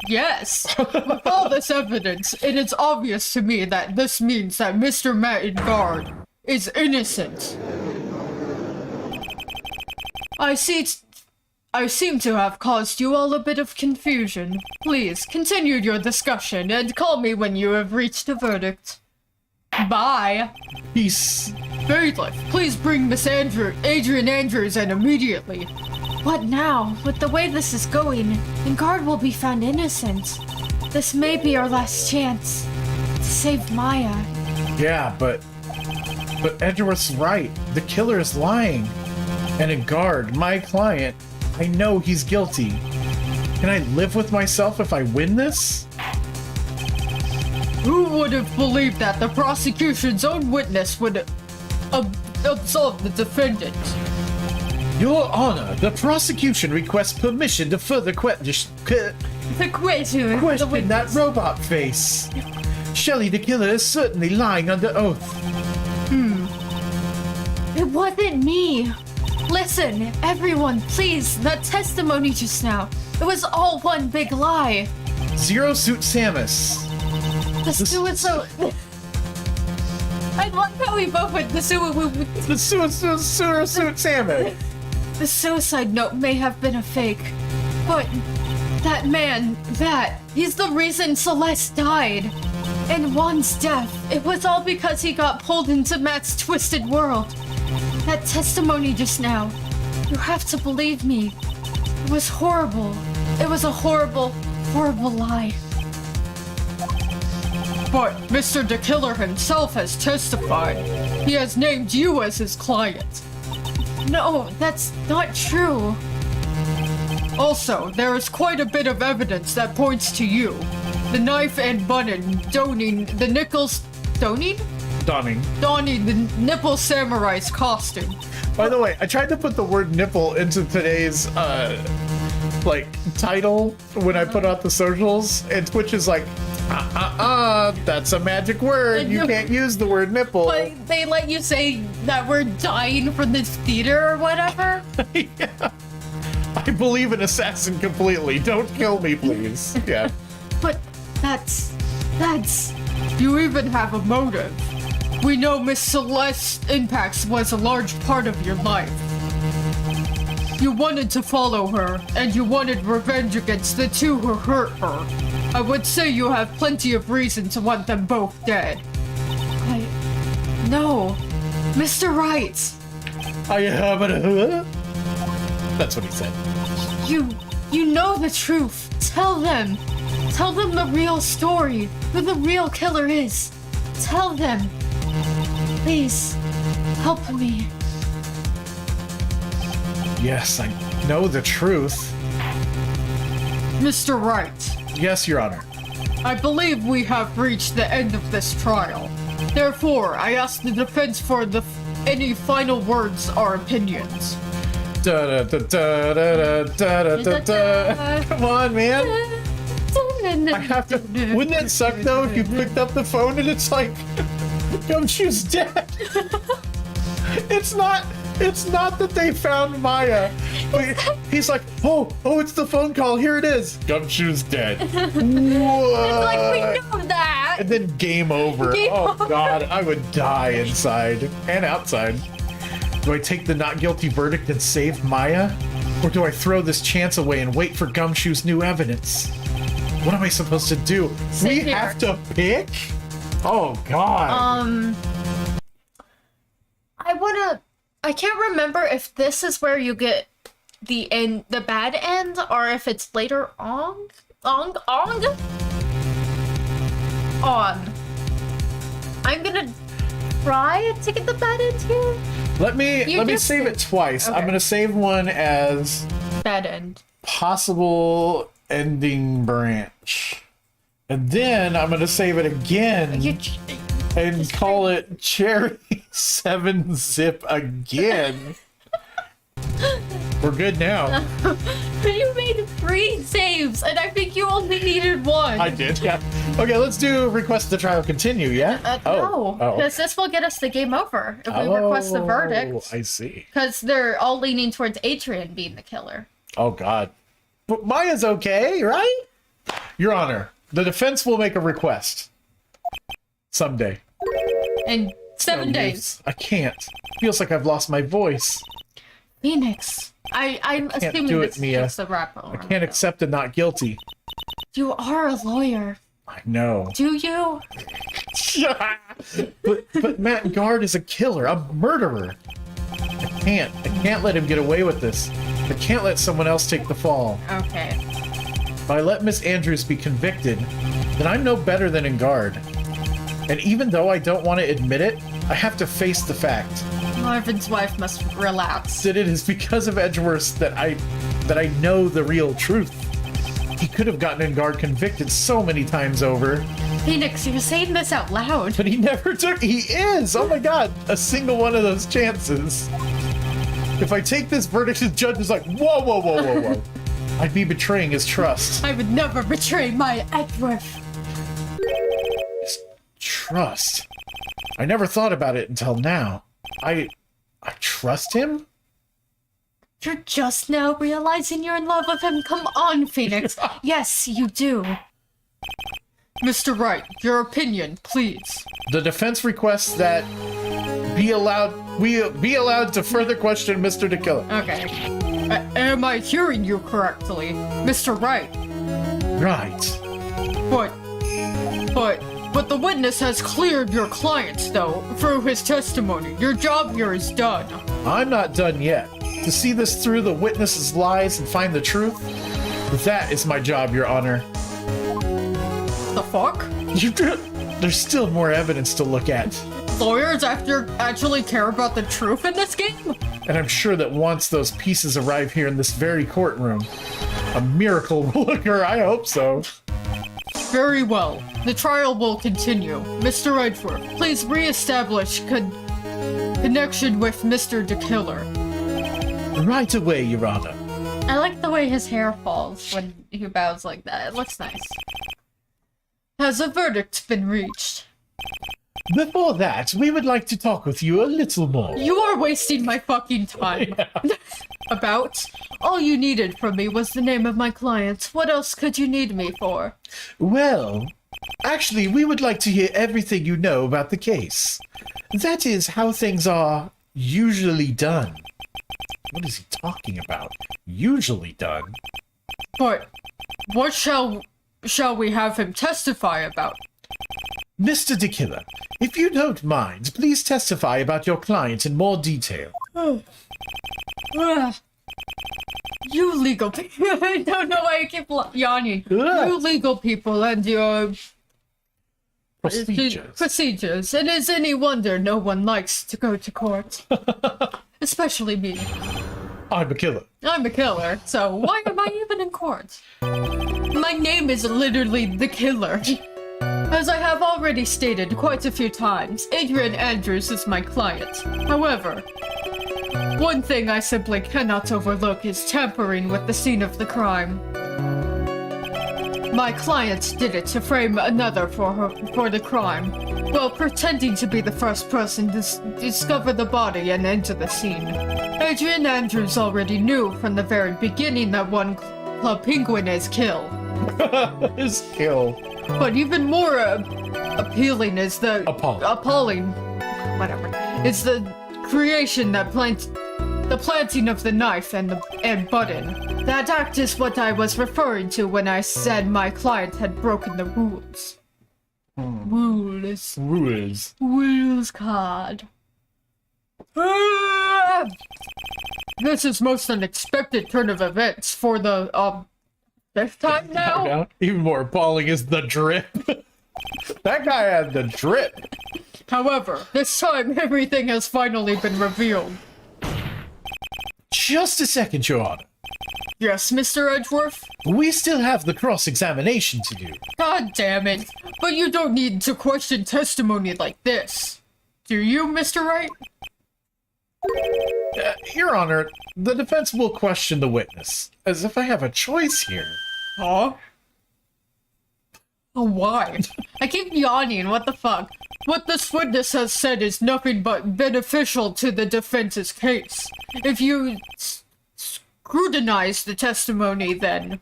Yes, with all this evidence, it is obvious to me that this means that Mr. Mattengard is innocent. I seem to have caused you all a bit of confusion. Please, continue your discussion and call me when you have reached a verdict. Bye. Peace. Bailiff, please bring Miss Adrian Andrews in immediately. What now? With the way this is going, Vanguard will be found innocent. This may be our last chance to save Maya. Yeah, but Edgeworth's right. The killer is lying. And a guard, my client, I know he's guilty. Can I live with myself if I win this? Who would have believed that the prosecution's own witness would absolve the defendant? Your Honor, the prosecution requests permission to further question that robot face. Shelly the Killer is certainly lying under oath. It wasn't me. Listen, everyone, please, that testimony just now, it was all one big lie. Zero Suit Samus. The suicide... I like how we both went the Zero Suit Samus. The suicide note may have been a fake, but that man, he's the reason Celeste died. And Juan's death, it was all because he got pulled into Matt's twisted world. That testimony just now, you have to believe me. It was horrible. It was a horrible, horrible lie. But Mr. the Killer himself has testified. He has named you as his client. No, that's not true. Also, there is quite a bit of evidence that points to you. The knife and button donning the donning the nipple samurai's costume. By the way, I tried to put the word nipple into today's title when I put out the socials, and Twitch is like, that's a magic word. You can't use the word nipple. But they let you say that we're dying from this theater or whatever. Yeah. I believe in Assassin completely. Don't kill me, please. Yeah. But that's... You even have a motive. We know Miss Celeste Impacts was a large part of your life. You wanted to follow her, and you wanted revenge against the two who hurt her. I would say you have plenty of reason to want them both dead. No. Mr. Wright. That's what he said. You know the truth. Tell them. Tell them the real story. Who the real killer is. Tell them. Please. Help me. Yes, I know the truth. Mr. Wright. Yes, Your Honor. I believe we have reached the end of this trial. Therefore, I ask the defense for any final words or opinions. Come on, man. I have to. Wouldn't that suck though if you picked up the phone and it's like, Gumshoe's dead? It's not that they found Maya. He's like, oh, it's the phone call. Here it is. Gumshoe's dead. What? Like, we know that. And then game over. God, I would die inside and outside. Do I take the not guilty verdict and save Maya? Or do I throw this chance away and wait for Gumshoe's new evidence? What am I supposed to do? We have to pick? Oh, God. I can't remember if this is where you get the bad end, or if it's later on. I'm gonna try to get the bad end here. Let me save it twice. Okay. I'm gonna save one as Bad end. possible ending branch, and then I'm gonna save it again and call it Cherry 7 Zip again. We're good now. You made 3 saves, and I think you only needed 1. I did, yeah. Okay, let's do request the trial continue, yeah? No, because okay. this will get us the game over if we request the verdict. I see. Because they're all leaning towards Adrian being the killer. Oh, God. But Maya's okay, right? Your Honor, the defense will make a request. Someday. In 7 days. I can't. Feels like I've lost my voice. Phoenix. I'm assuming do it, this is Mia. just a wrap. I can't accept a not guilty. You are a lawyer. I know. Do you? but Matt Guard is a killer, a murderer. I can't let him get away with this. I can't let someone else take the fall. Okay. If I let Miss Andrews be convicted, then I'm no better than Engard. And even though I don't want to admit it, I have to face the fact Marvin's wife must relax. that it is because of Edgeworth that I know the real truth. He could have gotten Engard convicted so many times over. Phoenix, you're saying this out loud. But he never took. He is! Oh my god! A single one of those chances. If I take this verdict, the judge is like, whoa. I'd be betraying his trust. I would never betray my Edgeworth. His trust? I never thought about it until now. I trust him? You're just now realizing you're in love with him? Come on, Phoenix. Yes, you do. Mr. Wright, your opinion, please. The defense requests that we be allowed to further question Mr. the Killer. Okay. Am I hearing you correctly, Mr. Wright? Right. But But the witness has cleared your client, though, through his testimony. Your job here is done. I'm not done yet. To see this through the witness's lies and find the truth, that is my job, Your Honor. The fuck? There's still more evidence to look at. Lawyers actually care about the truth in this game? And I'm sure that once those pieces arrive here in this very courtroom, a miracle will occur. I hope so. Very well. The trial will continue. Mr. Edgeworth, please re-establish connection with Mr. the Killer. Right away, Your Honor. I like the way his hair falls when he bows like that. It looks nice. Has a verdict been reached? Before that, we would like to talk with you a little more. You are wasting my fucking time. About? All you needed from me was the name of my client. What else could you need me for? Well, actually, we would like to hear everything you know about the case. That is how things are usually done. What is he talking about? Usually done? But what shall we have him testify about? Mr. DeKiller, if you don't mind, please testify about your client in more detail. You legal people. I don't know why I keep yawning. You legal people and your procedures. It is any wonder no one likes to go to court. Especially me. I'm a killer. I'm a killer, so why am I even in court? My name is literally the Killer. As I have already stated quite a few times, Adrian Andrews is my client. However, one thing I simply cannot overlook is tampering with the scene of the crime. My client did it to frame another for the crime, while pretending to be the first person to discover the body and enter the scene. Adrian Andrews already knew from the very beginning that one Club Penguin is kill. His kill. But even more appealing is the appalling, whatever. It's the creation that the planting of the knife and button. That act is what I was referring to when I said my client had broken the rules. Rules card. This is most unexpected turn of events for the fifth time now. Even more appalling is the drip. That guy had the drip. However, this time everything has finally been revealed. Just a second, Your Honor. Yes, Mr. Edgeworth? We still have the cross-examination to do. God damn it. But you don't need to question testimony like this. Do you, Mr. Wright? Your Honor, the defense will question the witness, as if I have a choice here. Huh? Oh, why? I keep yawning, what the fuck? What this witness has said is nothing but beneficial to the defense's case. If you scrutinize the testimony, then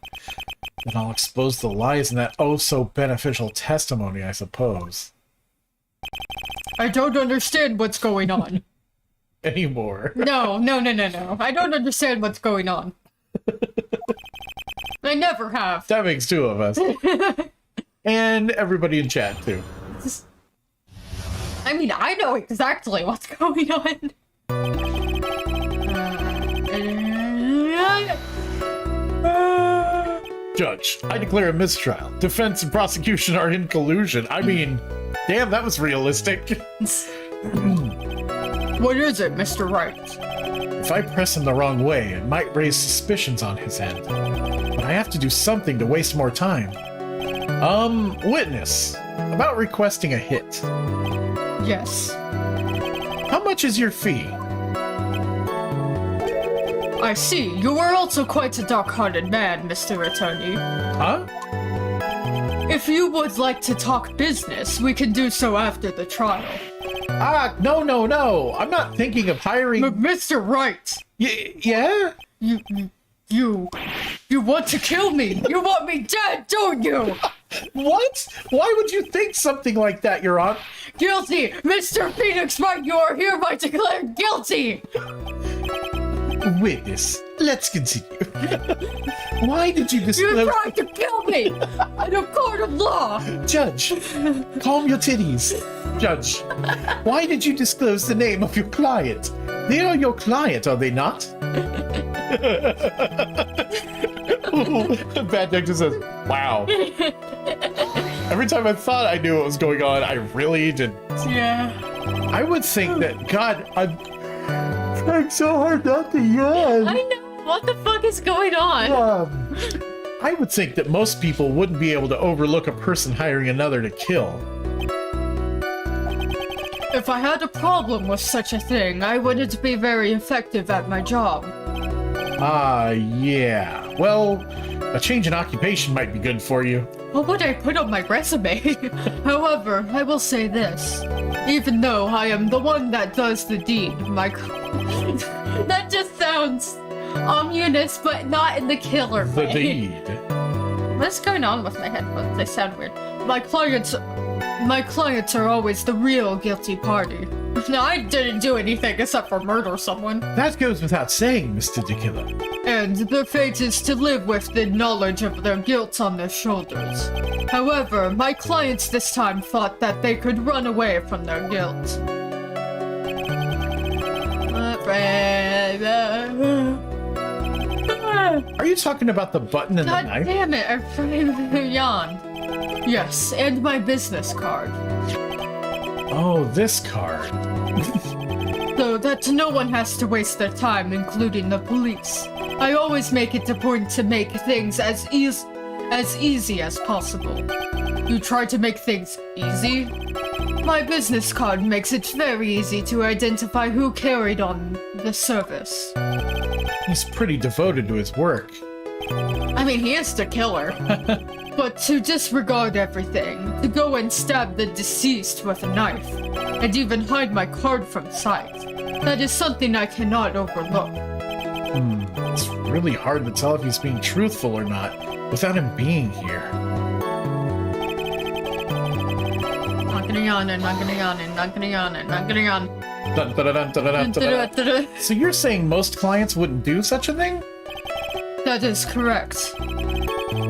I'll expose the lies in that oh-so-beneficial testimony, I suppose. I don't understand what's going on. Anymore. No. I don't understand what's going on. I never have. That makes two of us. And everybody in chat, too. I mean, I know exactly what's going on. Judge, I declare a mistrial. Defense and prosecution are in collusion. I mean, damn, that was realistic. What is it, Mr. Wright? If I press him the wrong way, it might raise suspicions on his end. But I have to do something to waste more time. Witness. About requesting a hit. Yes. How much is your fee? I see. You are also quite a dark-hearted man, Mr. Attorney. Huh? If you would like to talk business, we can do so after the trial. No. I'm not thinking of hiring... Mr. Wright! Yeah? You want to kill me! You want me dead, don't you? What? Why would you think something like that, Your Honor? Guilty! Mr. Phoenix Wright, you are hereby declared guilty! Witness, let's continue. Why did you You disclose... tried to kill me in a court of law. Judge, calm your titties. Judge, why did you disclose the name of your client? They are your client, are they not? Bad Jack just says, wow. Every time I thought I knew what was going on, I really didn't. Yeah. I would think that, God, I'm trying so hard not to yawn. I know. What the fuck is going on? I would think that most people wouldn't be able to overlook a person hiring another to kill. If I had a problem with such a thing, I wouldn't be very effective at my job. Ah, yeah. Well, a change in occupation might be good for you. What would I put on my resume? However, I will say this. Even though I am the one that does the deed, That just sounds ominous, but not in the killer The way. deed. What's going on with my headphones? They sound weird. my clients are always the real guilty party. No, I didn't do anything except for murder someone. That goes without saying, Mr. DeKiller. And their fate is to live with the knowledge of their guilt on their shoulders. However, my clients this time thought that they could run away from their guilt. Are you talking about the button and the God knife? damn it, I fucking yawned. Yes, and my business card. Oh, this card. So that no one has to waste their time, including the police. I always make it a point to make things as easy as possible. You try to make things easy? My business card makes it very easy to identify who carried on the service. He's pretty devoted to his work. I mean, he is the killer. But to disregard everything, to go and stab the deceased with a knife, and even hide my card from sight, that is something I cannot overlook. It's really hard to tell if he's being truthful or not without him being here. Not gonna yawn and not gonna yawn and not gonna yawn and not gonna yawn. Dun, dun, dun, dun, dun, dun, dun. So you're saying most clients wouldn't do such a thing? That is correct.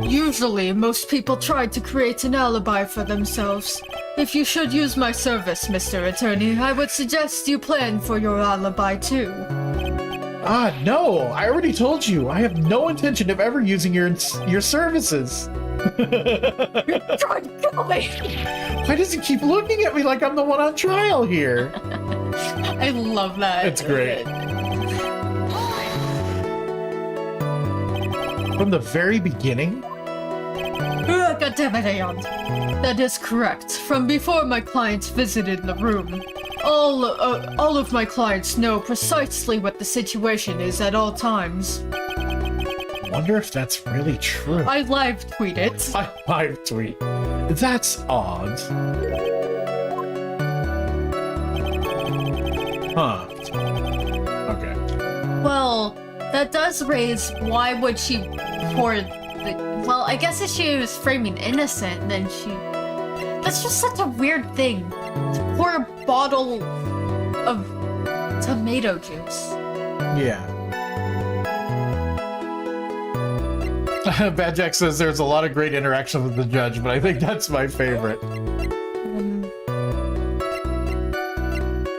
Usually, most people try to create an alibi for themselves. If you should use my service, Mr. Attorney, I would suggest you plan for your alibi too. Ah, no! I already told you, I have no intention of ever using your services. Try to kill me! Why does he keep looking at me like I'm the one on trial here? I love that. It's great. From the very beginning? God damn it, I yawned. That is correct. From before my clients visited the room, all of my clients know precisely what the situation is at all times. Wonder if that's really true. I live tweet it. I live tweet. That's odd. Huh. Okay. Well, that does raise why would she pour the... Well, I guess if she was framing innocent, then she... That's just such a weird thing. To pour a bottle of tomato juice. Yeah. Bad Jack says there's a lot of great interaction with the judge, but I think that's my favorite.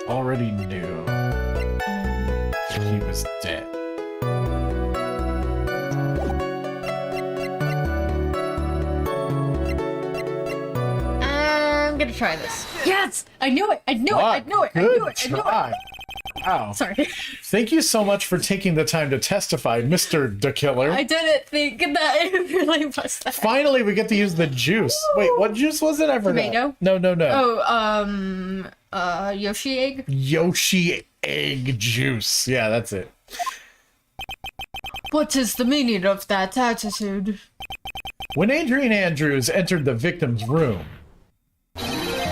Already knew he was dead. I'm gonna try this. Yes! I knew it! I knew it! I knew it! I Good knew it! I knew it! try. Wow. Sorry. Thank you so much for taking the time to testify, Mr. the Killer. I didn't think that it really was that. Finally, we get to use the juice. Wait, what juice was it? I forgot. Tomato? No. Oh, Yoshi egg? Yoshi egg juice. Yeah, that's it. What is the meaning of that attitude? When Adrian Andrews entered the victim's room,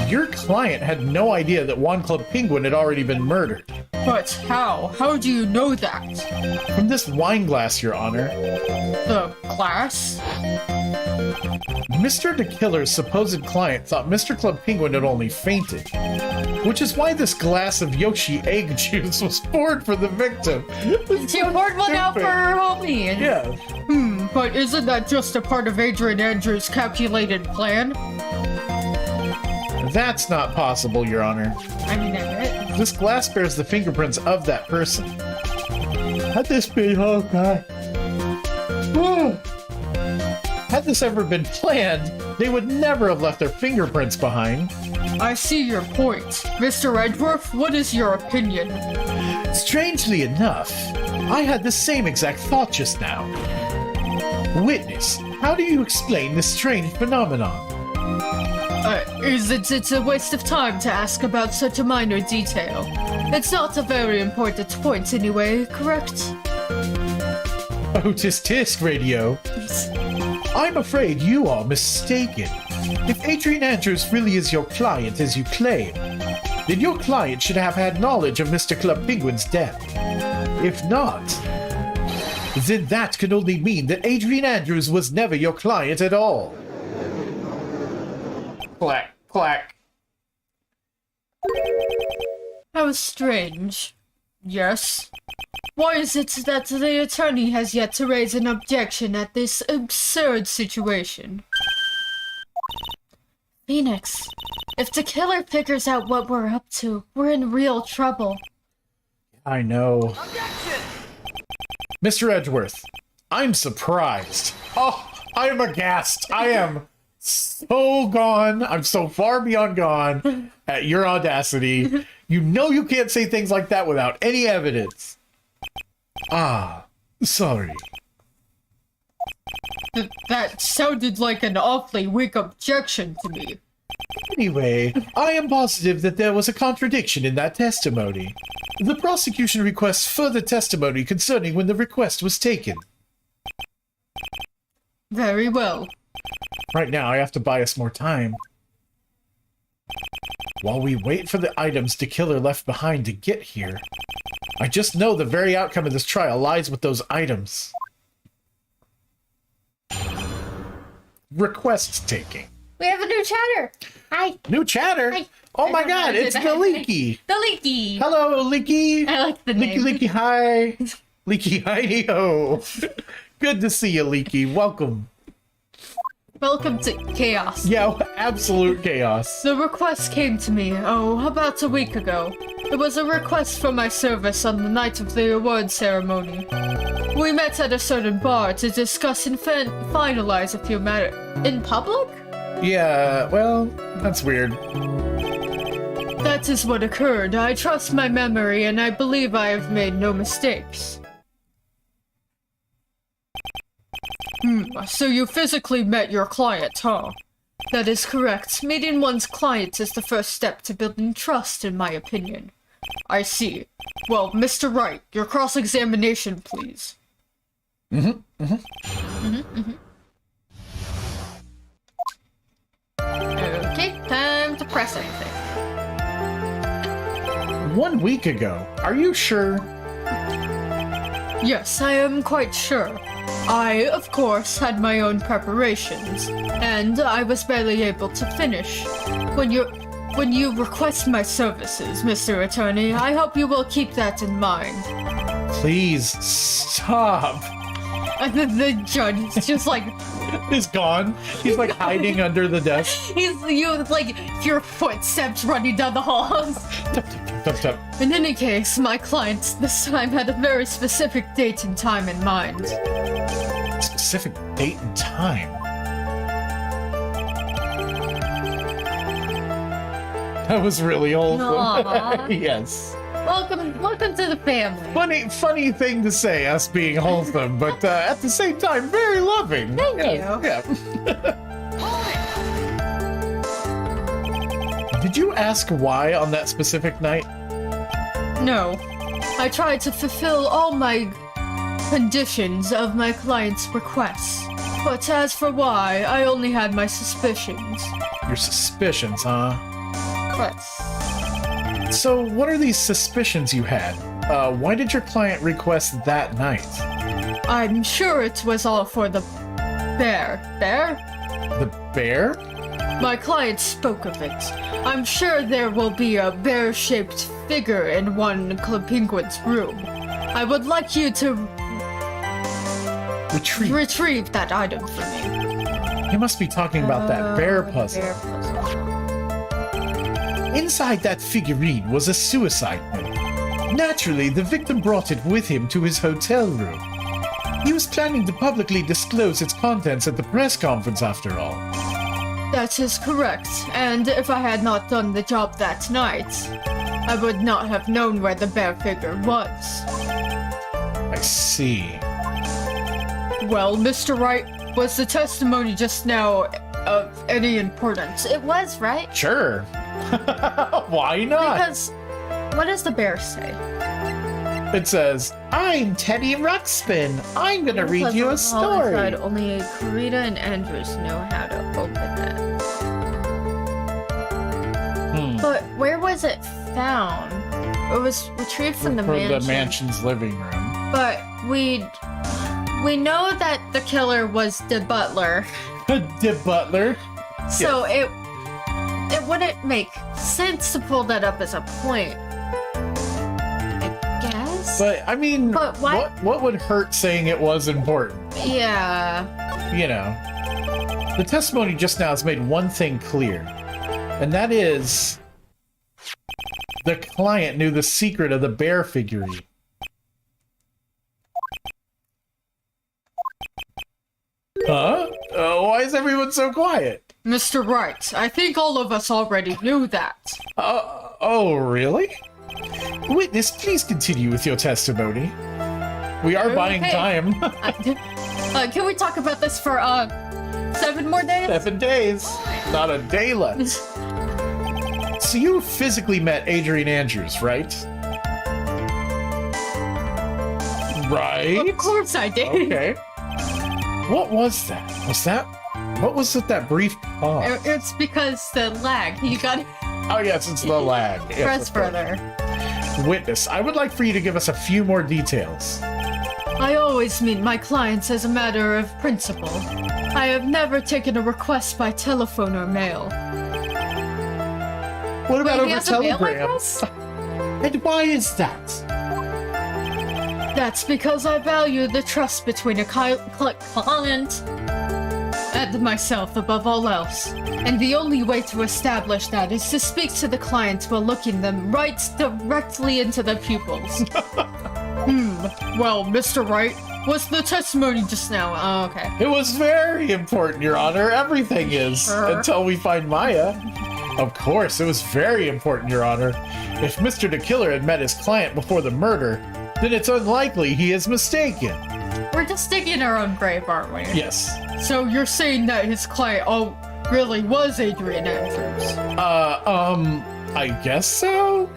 your client had no idea that Juan Club Penguin had already been murdered. But how? How do you know that? From this wine glass, Your Honor. The glass? Mr. the Killer's supposed client thought Mr. Club Penguin had only fainted, which is why this glass of Yoshi egg juice was poured for the victim. She poured one out for her homie. And... Yeah. But isn't that just a part of Adrian Andrews' calculated plan? That's not possible, Your Honor. I mean, This glass bears the fingerprints of that person. Had this been, oh god. Had this ever been planned, they would never have left their fingerprints behind. I see your point. Mr. Edgeworth, what is your opinion? Strangely enough, I had the same exact thought just now. Witness, how do you explain this strange phenomenon? It's a waste of time to ask about such a minor detail. It's not a very important point anyway, correct? Oh, tisk radio. I'm afraid you are mistaken. If Adrian Andrews really is your client as you claim, then your client should have had knowledge of Mr. Club Penguin's death. If not, then that can only mean that Adrian Andrews was never your client at all. Clack, clack. How strange. Yes? Why is it that the attorney has yet to raise an objection at this absurd situation? Phoenix, if the killer figures out what we're up to, we're in real trouble. I know. Mr. Edgeworth, I'm surprised. Oh, I am aghast. I am so gone. I'm so far beyond gone at your audacity. You know you can't say things like that without any evidence. Ah, sorry. That sounded like an awfully weak objection to me. Anyway, I am positive that there was a contradiction in that testimony. The prosecution requests further testimony concerning when the request was taken. Very well. Right now, I have to buy us more time. While we wait for the items the killer left behind to get here, I just know the very outcome of this trial lies with those items. Request taking. we have a new chatter. Hi. New chatter? Hi. Oh I my don't know god, how to it's say the that. Leaky. The Leaky. Hello, Leaky. I like the name. Leaky, hi. Leaky, hi, ho. Good to see you, Leaky. Welcome. Welcome to chaos. Yeah, absolute chaos. The request came to me, about a week ago. It was a request for my service on the night of the award ceremony. We met at a certain bar to discuss and finalize a few matters. In public? Yeah, well, that's weird. That is what occurred. I trust my memory and I believe I have made no mistakes. So you physically met your client, huh? That is correct. Meeting one's client is the first step to building trust, in my opinion. I see. Well, Mr. Wright, your cross-examination, please. Okay, time to press anything. 1 week ago. Are you sure? Yes, I am quite sure. I, of course, had my own preparations, and I was barely able to finish. When you request my services, Mr. Attorney, I hope you will keep that in mind. Please stop. And then the judge is just like, He's gone. He's like hiding under the desk. your footsteps running down the halls. Tap, tap, tap. In any case, my client this time had a very specific date and time in mind. Specific date and time. That was really wholesome. Aw. Yes. Welcome to the family. Funny thing to say, us being wholesome, but at the same time, very loving. Thank you. Yeah. Did you ask why on that specific night? No. I tried to fulfill all my conditions of my client's requests. But as for why, I only had my suspicions. Your suspicions, huh? But So, what are these suspicions you had? Why did your client request that night? I'm sure it was all for the bear. Bear? The bear? My client spoke of it. I'm sure there will be a bear-shaped figure in one Club Penguin's room. I would like you to retrieve that item for me. You must be talking about that bear The puzzle. bear puzzle. Inside that figurine was a suicide note. Naturally, the victim brought it with him to his hotel room. He was planning to publicly disclose its contents at the press conference after all. That is correct, and if I had not done the job that night, I would not have known where the bear figure was. I see. Well, Mr. Wright, was the testimony just now of any importance? It was, right? Sure. Why not? Because what does the bear say? It says, I'm Teddy Ruxpin. I'm gonna read you a story. Only Karita and Andrews know how to open it. But where was it found? It was retrieved from the mansion. The mansion's living room. But we know that the killer was the butler. The butler? So it wouldn't make sense to pull that up as a point. I guess. But, I mean, But why- what would hurt saying it was important? Yeah. You know. The testimony just now has made one thing clear. And that is... the client knew the secret of the bear figurine. Huh? Why is everyone so quiet? Mr. Wright, I think all of us already knew that. Oh, really? Witness, please continue with your testimony. We are buying Okay. time. Can we talk about this for 7 more days? 7 days. Not a day left. So you physically met Adrian Andrews, right? Right? Of course I did. Okay. What was that? What was it, that brief pause? It's because the lag. You got Oh, yes, it's the lag. Yes, press of course. further. Witness, I would like for you to give us a few more details. I always meet my clients as a matter of principle. I have never taken a request by telephone or mail. What about Wait, he over has a mail Telegram? address? And why is that? That's because I value the trust between a client and myself above all else. And the only way to establish that is to speak to the client while looking them right directly into the pupils. Well, Mr. Wright, was the testimony just now? Oh, okay. It was very important, Your Honor. Everything is, until we find Maya. Of course, it was very important, Your Honor. If Mr. the Killer had met his client before the murder, then it's unlikely he is mistaken. We're just digging our own grave, aren't we? Yes. So you're saying that his client really was Adrian Andrews? I guess so?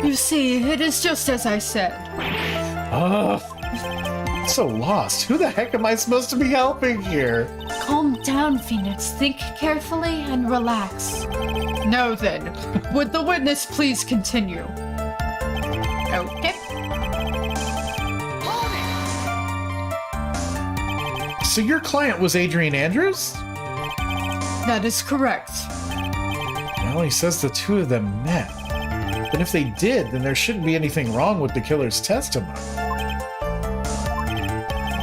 You see, it is just as I said. I'm so lost. Who the heck am I supposed to be helping here? Calm down, Phoenix. Think carefully and relax. Now then, would the witness please continue? Okay. So your client was Adrian Andrews? That is correct. Well, he says the two of them met. But if they did, then there shouldn't be anything wrong with the killer's testimony.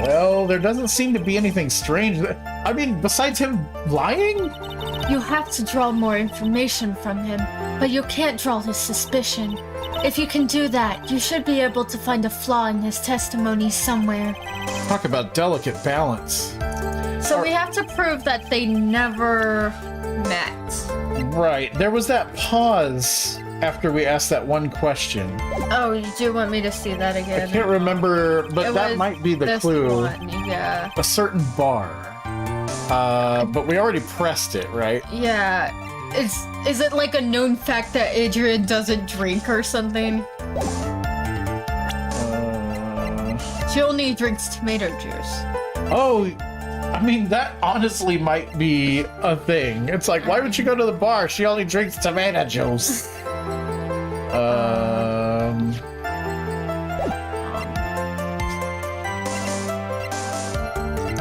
Well, there doesn't seem to be anything strange. I mean, besides him lying? You have to draw more information from him, but you can't draw his suspicion. If you can do that, you should be able to find a flaw in his testimony somewhere. Talk about delicate balance. So we have to prove that they never met. Right. There was that pause after we asked that one question. Oh, you do want me to see that again? I can't remember, but It that was might be the this clue. one, yeah. A certain bar. But we already pressed it, right? Yeah. Is it like a known fact that Adrian doesn't drink or something? She only drinks tomato juice. Oh, I mean, that honestly might be a thing. It's like, why would she go to the bar? She only drinks tomato juice.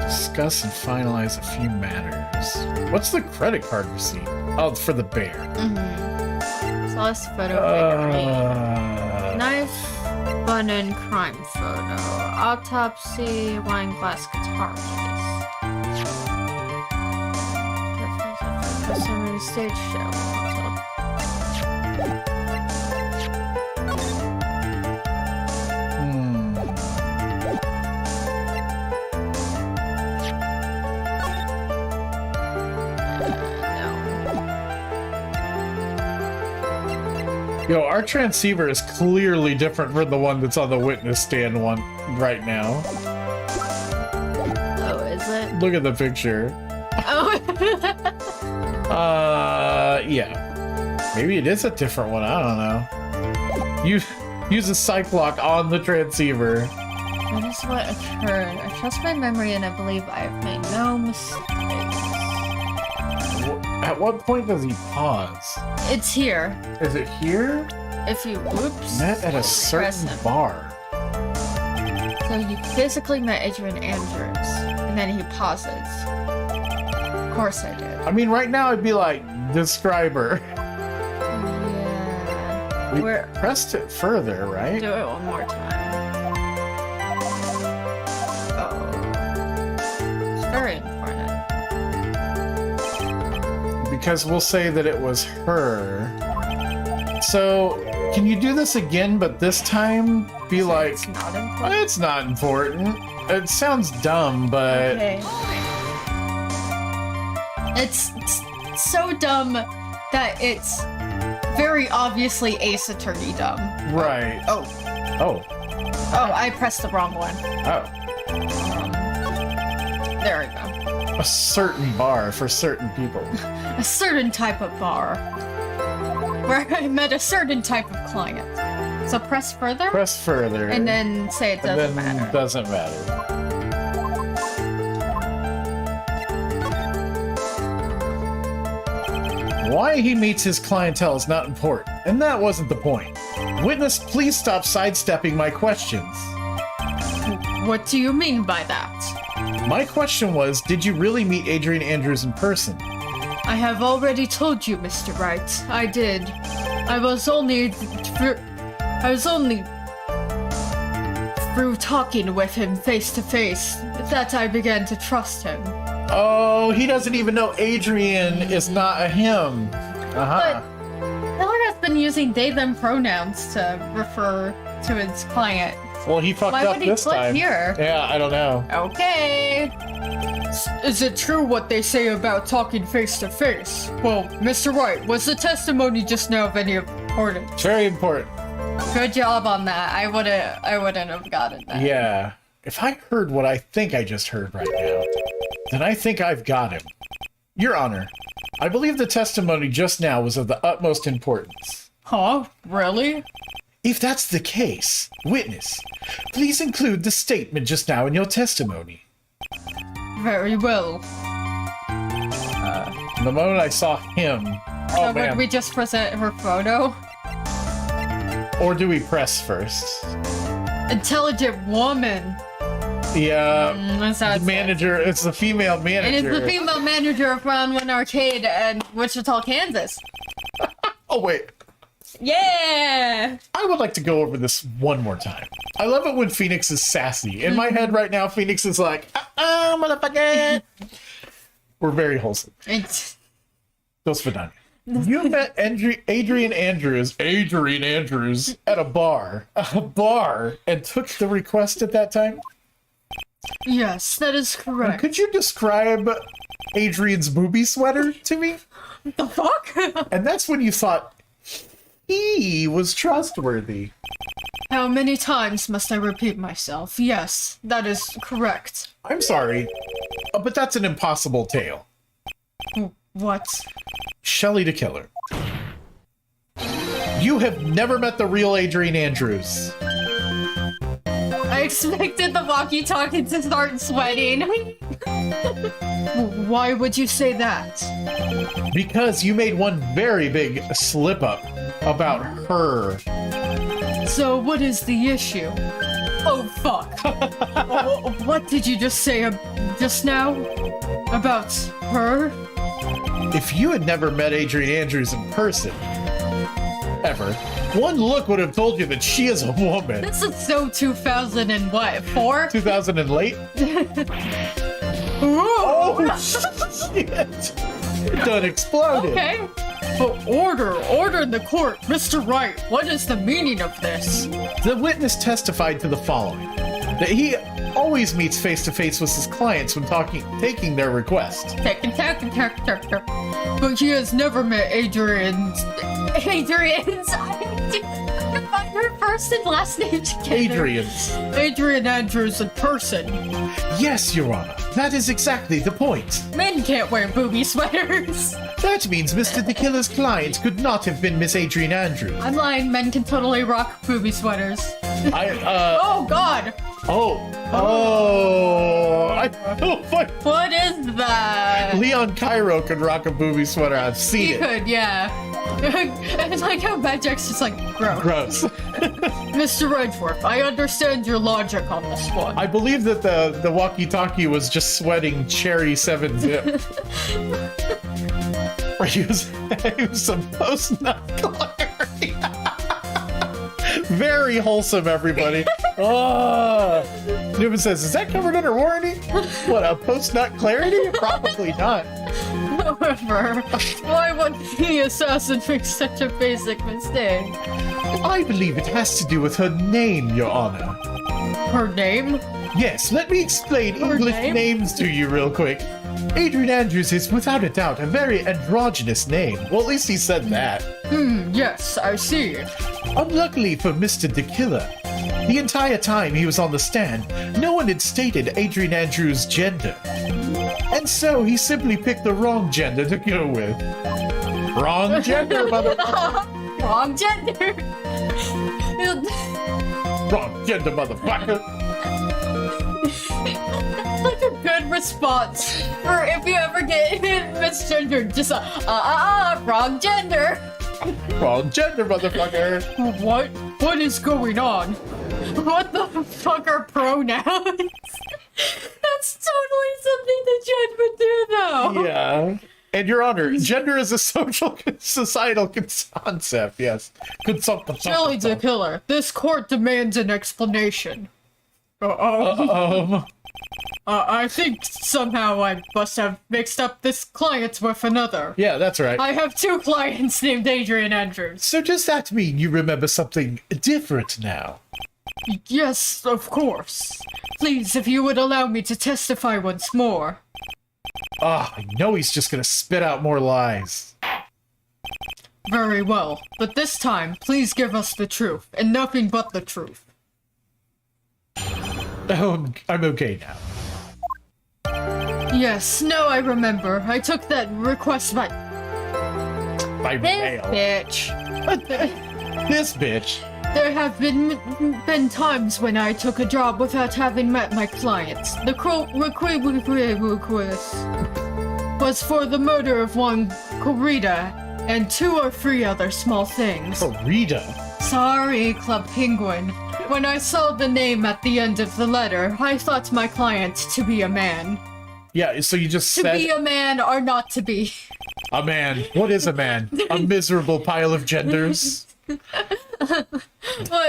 Discuss and finalize a few matters. What's the credit card receipt? Oh, for the bear. Sauce photo figurine. Knife, bun and crime photo. Autopsy, wine glass guitar case. Summary stage show. Yo, our transceiver is clearly different from the one that's on the witness stand one right now. Oh, is it? Look at the picture. Oh. Yeah. Maybe it is a different one. I don't know. You use a psych lock on the transceiver. That is what occurred. I trust my memory and I believe I have made no mistakes. At what point does he pause? It's here. Is it here? If you whoops. Met at a certain bar. So you physically met Adrian Andrews, and then he pauses. Of course I did. I mean, right now I'd be like, describe her. Yeah. We pressed it further, right? Do it one more time. Oh. It's very important. Because we'll say that it was her. So, can you do this again, but this time be like, It's not important. it's not important. It sounds dumb, but Okay. It's so dumb that it's very obviously Ace Attorney dumb. right. Oh, Oh, I pressed the wrong one. oh. There we go. A certain bar for certain people. A certain type of bar. Where I met a certain type of client. So press further, Press further. and then say it and doesn't then matter. Doesn't matter. Why he meets his clientele is not important, and that wasn't the point. Witness, please stop sidestepping my questions. What do you mean by that? My question was, did you really meet Adrian Andrews in person? I have already told you, Mr. Wright. I did. I was only through talking with him face to face that I began to trust him. Oh, he doesn't even know Adrian is not a him. Uh-huh. Miller has been using they them pronouns to refer to his client. Well, he fucked Why up would he this click time. here? Yeah, I don't know. Okay. Is it true what they say about talking face to face? Well, Mr. Wright, was the testimony just now of any importance? Very important. Good job on that. I wouldn't have gotten that. Yeah. If I heard what I think I just heard right now, then I think I've got him. Your Honor, I believe the testimony just now was of the utmost importance. Huh? Really? If that's the case, witness, please include the statement just now in your testimony. Very well. The moment I saw him, So oh man, would we just present her photo? or do we press first? Intelligent woman. Yeah, That's how the it's manager, it's the female And manager. it's the female manager of Round One Arcade in Wichita, Kansas. Oh wait, Yeah! I would like to go over this one more time. I love it when Phoenix is sassy. In my head right now, Phoenix is like, motherfucker. We're very wholesome. It's Dos Vidania. You met Adrian Andrews at a bar, and took the request at that time? yes, that is correct. Could you describe Adrian's booby sweater to me? The fuck? And that's when you thought he was trustworthy. How many times must I repeat myself? Yes, that is correct. I'm sorry, but that's an impossible tale. What? Shelley the Killer. You have never met the real Adrian Andrews. I expected the walkie-talkie to start sweating. Why would you say that? Because you made one very big slip up about her. So what is the issue? Oh, fuck. What did you just say just now? About her? If you had never met Adrian Andrews in person, ever, one look would have told you that she is a woman. This is so 2004? 2000 and late? Oh, shit! It done exploded. Okay. But order in the court. Mr. Wright, what is the meaning of this? The witness testified to the following: that he always meets face-to-face with his clients when taking their request. But he has never met Adrian's. I find her first and last name together. Adrian Andrews in person. Yes, Your Honor. That is exactly the point. Men can't wear booby sweaters. That means Mr. DeKiller's client could not have been Miss Adrian Andrews. I'm lying. Men can totally rock booby sweaters. Oh God. What is that? Leon Cairo could rock a booby sweater. I've seen He it. could, yeah. It's like how Bad Jack's just like, Gross. Mr. Edgeworth, I understand your logic on this one. I believe that the walkie-talkie was just sweating cherry 7-zip. Or he was some post-nut clarity. Very wholesome, everybody. Oh. Newman says, is that covered under warranty? What, a post-nut clarity? Probably not. However, why would the assassin make such a basic mistake? I believe it has to do with her name, Your Honor. Her name? Yes, let me explain Her English name? names to you real quick. Adrian Andrews is without a doubt a very androgynous name. Well, at least he said that. Yes, I see. Unluckily for Mr. DeKiller, the entire time he was on the stand, no one had stated Adrian Andrews' gender. And so he simply picked the wrong gender to go with. Wrong gender, motherfucker. wrong gender. Wrong gender, motherfucker. That's like a good response for if you ever get misgendered. Just wrong gender. Wrong gender, motherfucker. What is going on? What the fuck are pronouns? That's totally something the judge would do, though. Yeah. And Your Honor, gender is a societal concept, yes. Jelly the Killer, this court demands an explanation. I think somehow I must have mixed up this client with another. Yeah, that's right. I have two clients named Adrian Andrews. So does that mean you remember something different now? Yes, of course. Please, if you would allow me to testify once more. I know he's just gonna spit out more lies. Very well, but this time, please give us the truth, and nothing but the truth. Oh, I'm okay now. Yes, no, I remember. I took that request by Mail. bitch. This bitch. There have been times when I took a job without having met my clients. The request was for the murder of one Corrida and 2 or 3 other small things. Corrida? Sorry, Club Penguin. When I saw the name at the end of the letter, I thought my client to be a man. Yeah, so you just To said... be a man or not to be. A man. What is a man? A miserable pile of genders?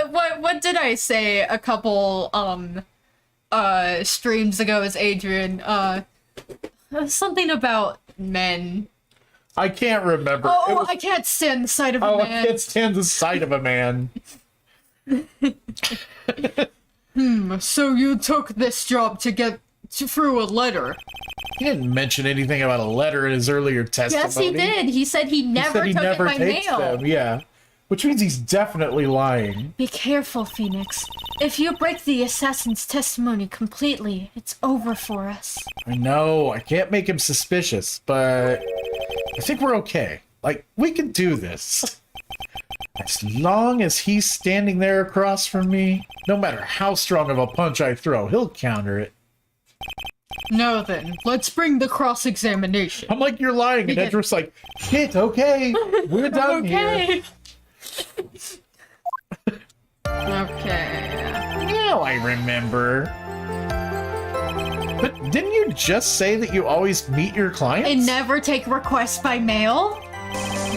What did I say a couple streams ago as Adrian? Something about men. I can't remember. I can't stand the sight of a I man. can't stand the sight of a man. So you took this job to get through a letter. He didn't mention anything about a letter in his earlier testimony. Yes, he did. He said he never he took never it by takes mail. them, yeah. Which means he's definitely lying. Be careful, Phoenix. If you break the assassin's testimony completely, it's over for us. I know, I can't make him suspicious, but I think we're okay. Like, we can do this. As long as he's standing there across from me, no matter how strong of a punch I throw, he'll counter it. Now then, let's bring the cross-examination. I'm like, you're lying, and Edgeworth's like, shit, okay, we're done here. Okay. Now I remember. But didn't you just say that you always meet your clients? And never take requests by mail?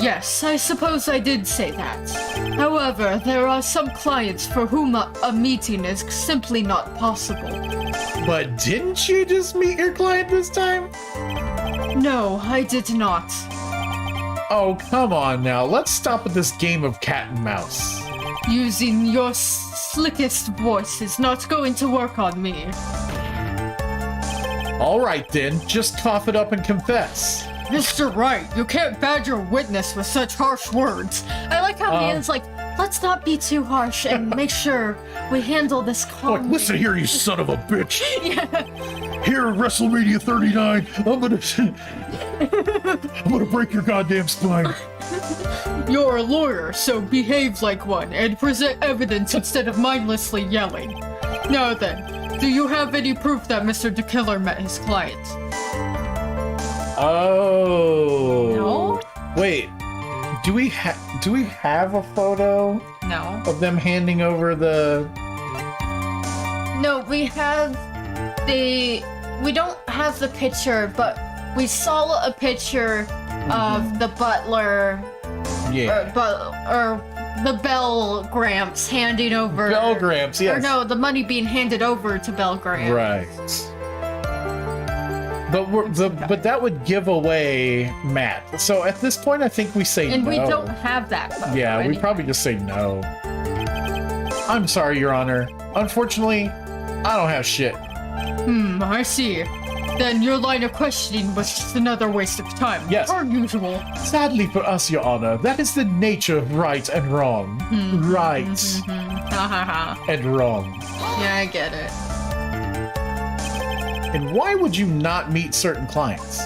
Yes, I suppose I did say that. However, there are some clients for whom a meeting is simply not possible. But didn't you just meet your client this time? No, I did not. Oh, come on now. Let's stop with this game of cat and mouse. Using your slickest voice is not going to work on me. All right then, just cough it up and confess. Mr. Wright, you can't badger a witness with such harsh words. I like how Ian's like, let's not be too harsh and make sure we handle this calmly. Like, listen here, you son of a bitch. Yeah. Here at WrestleMania 39, I'm gonna break your goddamn spine. You're a lawyer, so behave like one and present evidence instead of mindlessly yelling. Now then, do you have any proof that Mr. DeKiller met his client? Oh. No? Wait. Do we have a photo No. of them handing over the? No, we don't have the picture, but we saw a picture of the butler Yeah. or the Bell Gramps handing over Bell Gramps, yes. Or no, the money being handed over to Bell Gramps. Right. But that would give away Matt. So at this point, I think we say And no. we don't have that photo. Yeah, we anymore. probably just say no. I'm sorry, Your Honor. Unfortunately, I don't have shit. I see. Then your line of questioning was just another waste of time. Yes. Per usual. Sadly for us, Your Honor, that is the nature of right and wrong. Right Ha ha ha. and wrong. Yeah, I get it. And why would you not meet certain clients?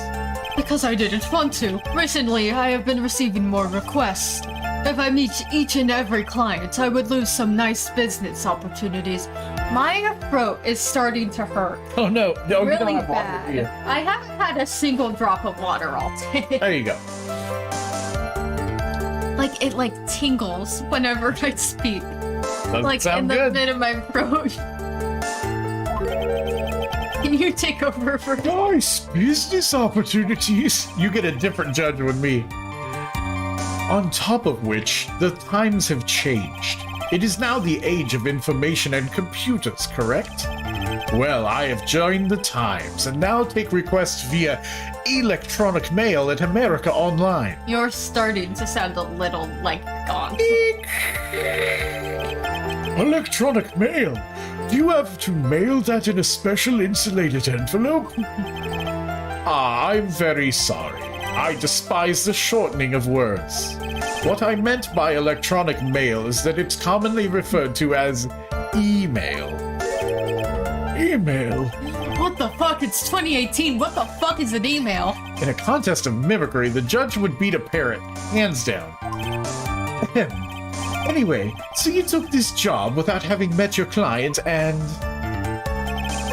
Because I didn't want to. Recently, I have been receiving more requests. If I meet each and every client, I would lose some nice business opportunities. My throat is starting to hurt. Oh no, no, you don't Really have water, bad. do you? I haven't had a single drop of water all day. There you go. Like, it tingles whenever I speak. Doesn't Like, sound in the good. pit of my throat. Can you take over for Nice business opportunities. You get a different judge with me. On top of which, the times have changed. It is now the age of information and computers, correct? Well, I have joined the times and now take requests via electronic mail at America Online. You're starting to sound a little like gone. Electronic mail? Do you have to mail that in a special insulated envelope? I'm very sorry. I despise the shortening of words. What I meant by electronic mail is that it's commonly referred to as email. Email? What the fuck? It's 2018. What the fuck is an email? In a contest of mimicry, the judge would beat a parrot, hands down. Ahem. Anyway, so you took this job without having met your client and...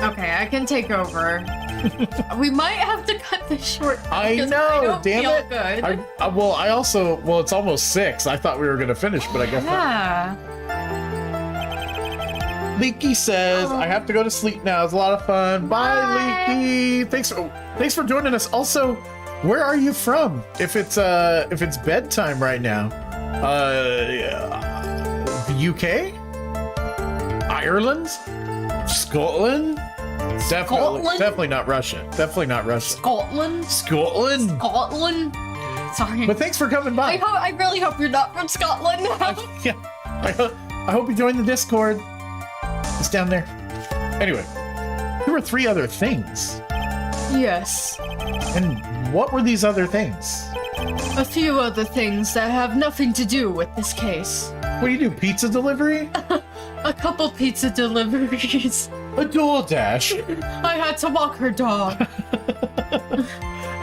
Okay, I can take over. We might have to cut this short. I because know, I don't damn feel it. Good. Well, it's almost 6. I thought we were gonna finish, but I guess not. Yeah. Leaky says, I have to go to sleep now. It's a lot of fun. Bye, Bye. Leaky. Thanks for joining us. Also, where are you from? If it's bedtime right now. The UK? Ireland? Scotland? Definitely not Russia. Definitely not Russia. Scotland. Scotland? Scotland. Sorry. But thanks for coming by. I really hope you're not from Scotland. Yeah. I hope you join the Discord. It's down there. Anyway, there were 3 other things. Yes. And what were these other things? A few other things that have nothing to do with this case. What do you do, pizza delivery? A couple pizza deliveries. A DoorDash? I had to walk her dog.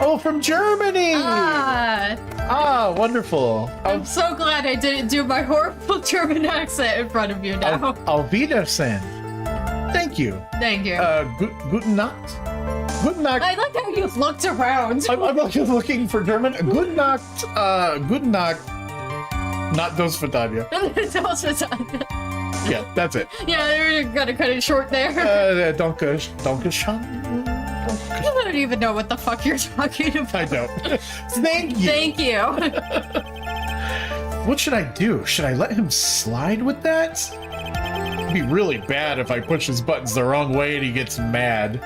Oh, from Germany! Ah, Wonderful. I'm so glad I didn't do my horrible German accent in front of you now. Auf Wiedersehen. Thank you. Thank you. Guten Nacht? Guten Nacht. I like how you looked around. I'm looking for German. Guten Nacht. Guten Nacht. Not those Fatania. That was Yeah, that's it. Yeah, we're gonna cut it short there. Dankeschön. I don't even know what the fuck you're talking about. I don't. Thank you. Thank you. What should I do? Should I let him slide with that? It'd be really bad if I push his buttons the wrong way and he gets mad.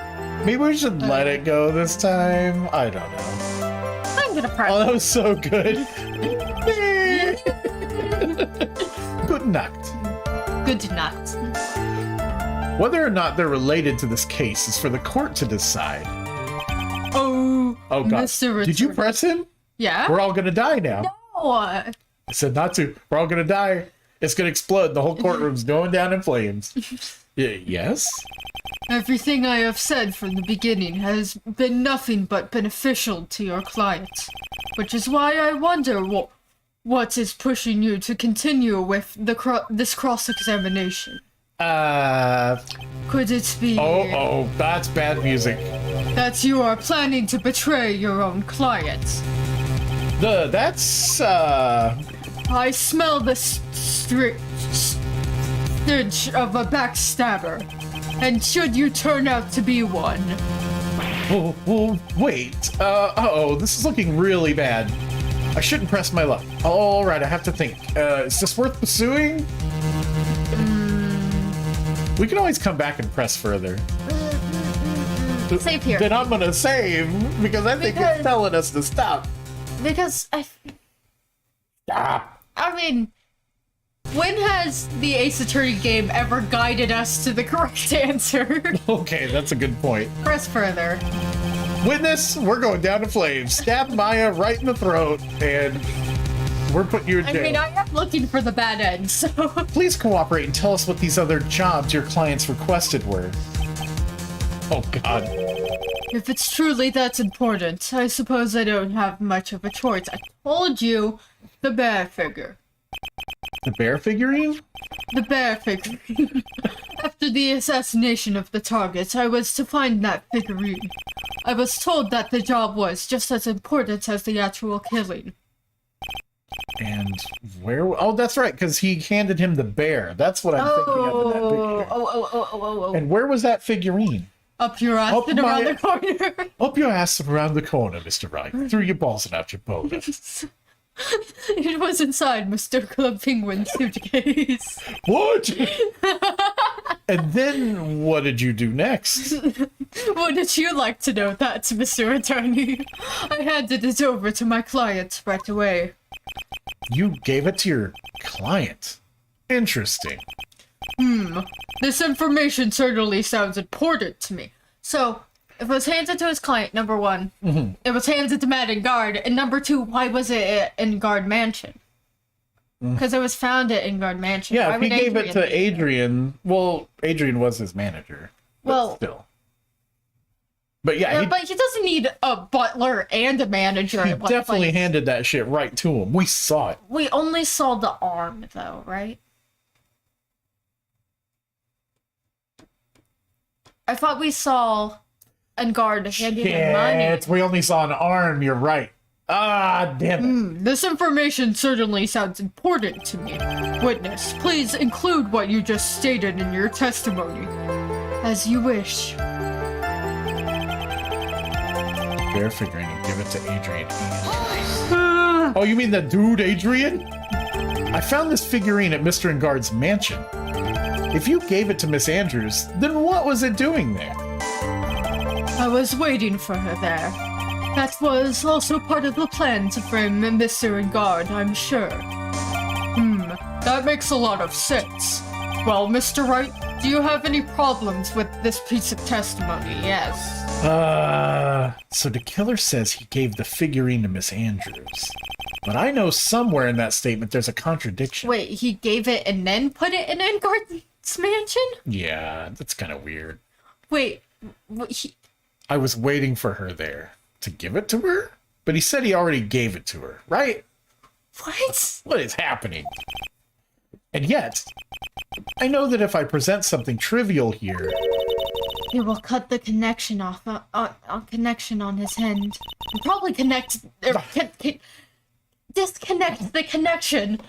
Maybe we should let it go this time? I don't know. I'm gonna press. Oh, that was so good. Good night. Good night. Whether or not they're related to this case is for the court to decide. Oh, Oh, God. Mr. Richard. Did you press him? Yeah? We're all gonna die now. No. I said not to. We're all gonna die. It's gonna explode. The whole courtroom's going down in flames. Yes? Everything I have said from the beginning has been nothing but beneficial to your client, which is why I wonder what is pushing you to continue with this cross-examination. Could it be Oh, that's bad music. that you are planning to betray your own client? That's I smell the stench of a backstabber, and should you turn out to be one, wait. Uh-oh, this is looking really bad. I shouldn't press my luck. All right, I have to think. Is this worth pursuing? We can always come back and press further. Save here. Then I'm gonna save because I think it's telling us to stop. Because Stop. I mean, when has the Ace Attorney game ever guided us to the correct answer? Okay, that's a good point. Press further. Witness, we're going down in flames. Stab Maya right in the throat, and we're putting you in I jail. mean, I am looking for the bad end, so. Please cooperate and tell us what these other jobs your clients requested were. Oh, God. if it's truly that important, I suppose I don't have much of a choice. I told you, the bear figure. The bear figurine? The bear figurine. After the assassination of the target, I was to find that figurine. I was told that the job was just as important as the actual killing. And where? Oh, that's right, because he handed him the bear. That's what I'm thinking of in that picture. Oh. And where was that figurine? Up your ass Up and around my- the corner. Up your ass and around the corner, Mr. Wright. Through your balls and out your bonus. It was inside Mr. Club Penguin's suitcase. What? And then what did you do next? Wouldn't you like to know that, Mr. Attorney? I handed it over to my client right away. You gave it to your client. Interesting. This information certainly sounds important to me. So, it was handed to his client, number one. Mm-hmm. It was handed to Matt and Guard, and number two, why was it in Guard Mansion? Because it was found at Ingard Mansion. Yeah, Why if he would gave it to be there? Adrian, well, Adrian was his manager. But Well- still. But yeah, Yeah, he but he doesn't need a butler and a manager. he at one definitely place. handed that shit right to him. We saw it. We only saw the arm, though, right? I thought we saw Engard handing him money. Shit, we only saw an arm. You're right. Ah, damn it. This information certainly sounds important to me. Witness, please include what you just stated in your testimony. As you wish. Bear figurine and give it to Adrian. Oh, you mean the dude, Adrian? I found this figurine at Mr. Engard's mansion. If you gave it to Miss Andrews, then what was it doing there? I was waiting for her there. That was also part of the plan to frame Mr. Engard, I'm sure. That makes a lot of sense. Well, Mr. Wright, do you have any problems with this piece of testimony? Yes. So the killer says he gave the figurine to Miss Andrews. But I know somewhere in that statement there's a contradiction. Wait, he gave it and then put it in Engard's mansion? Yeah, that's kind of weird. Wait, I was waiting for her there to give it to her, but he said he already gave it to her, right? what? What is happening? And yet, I know that if I present something trivial here, He will cut the connection off, connection on his hand. And probably connect, disconnect the connection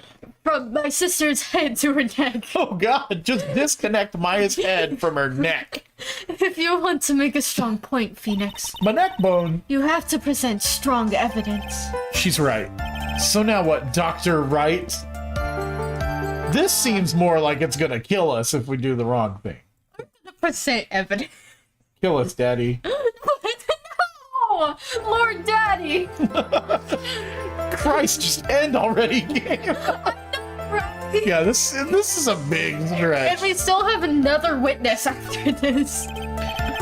from my sister's head to her neck. Oh god, just disconnect Maya's head from her neck. If you want to make a strong point, Phoenix, My neck bone. you have to present strong evidence. She's right. So now what, Dr. Wright? This seems more like it's gonna kill us if we do the wrong thing. Present evidence. Kill us, Daddy. No! Lord Daddy! Christ, just end already, game. Right? Yeah, this is a big And stretch. we still have another witness after this.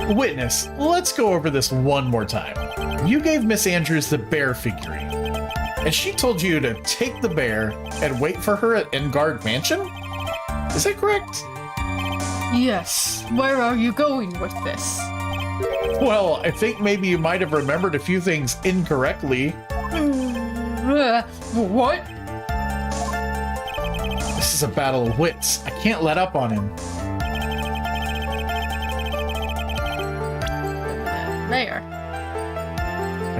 Witness, let's go over this one more time. You gave Miss Andrews the bear figurine, and she told you to take the bear and wait for her at Engard Mansion? Is that correct? Yes. Where are you going with this? Well, I think maybe you might have remembered a few things incorrectly. What? This is a battle of wits. I can't let up on him. There.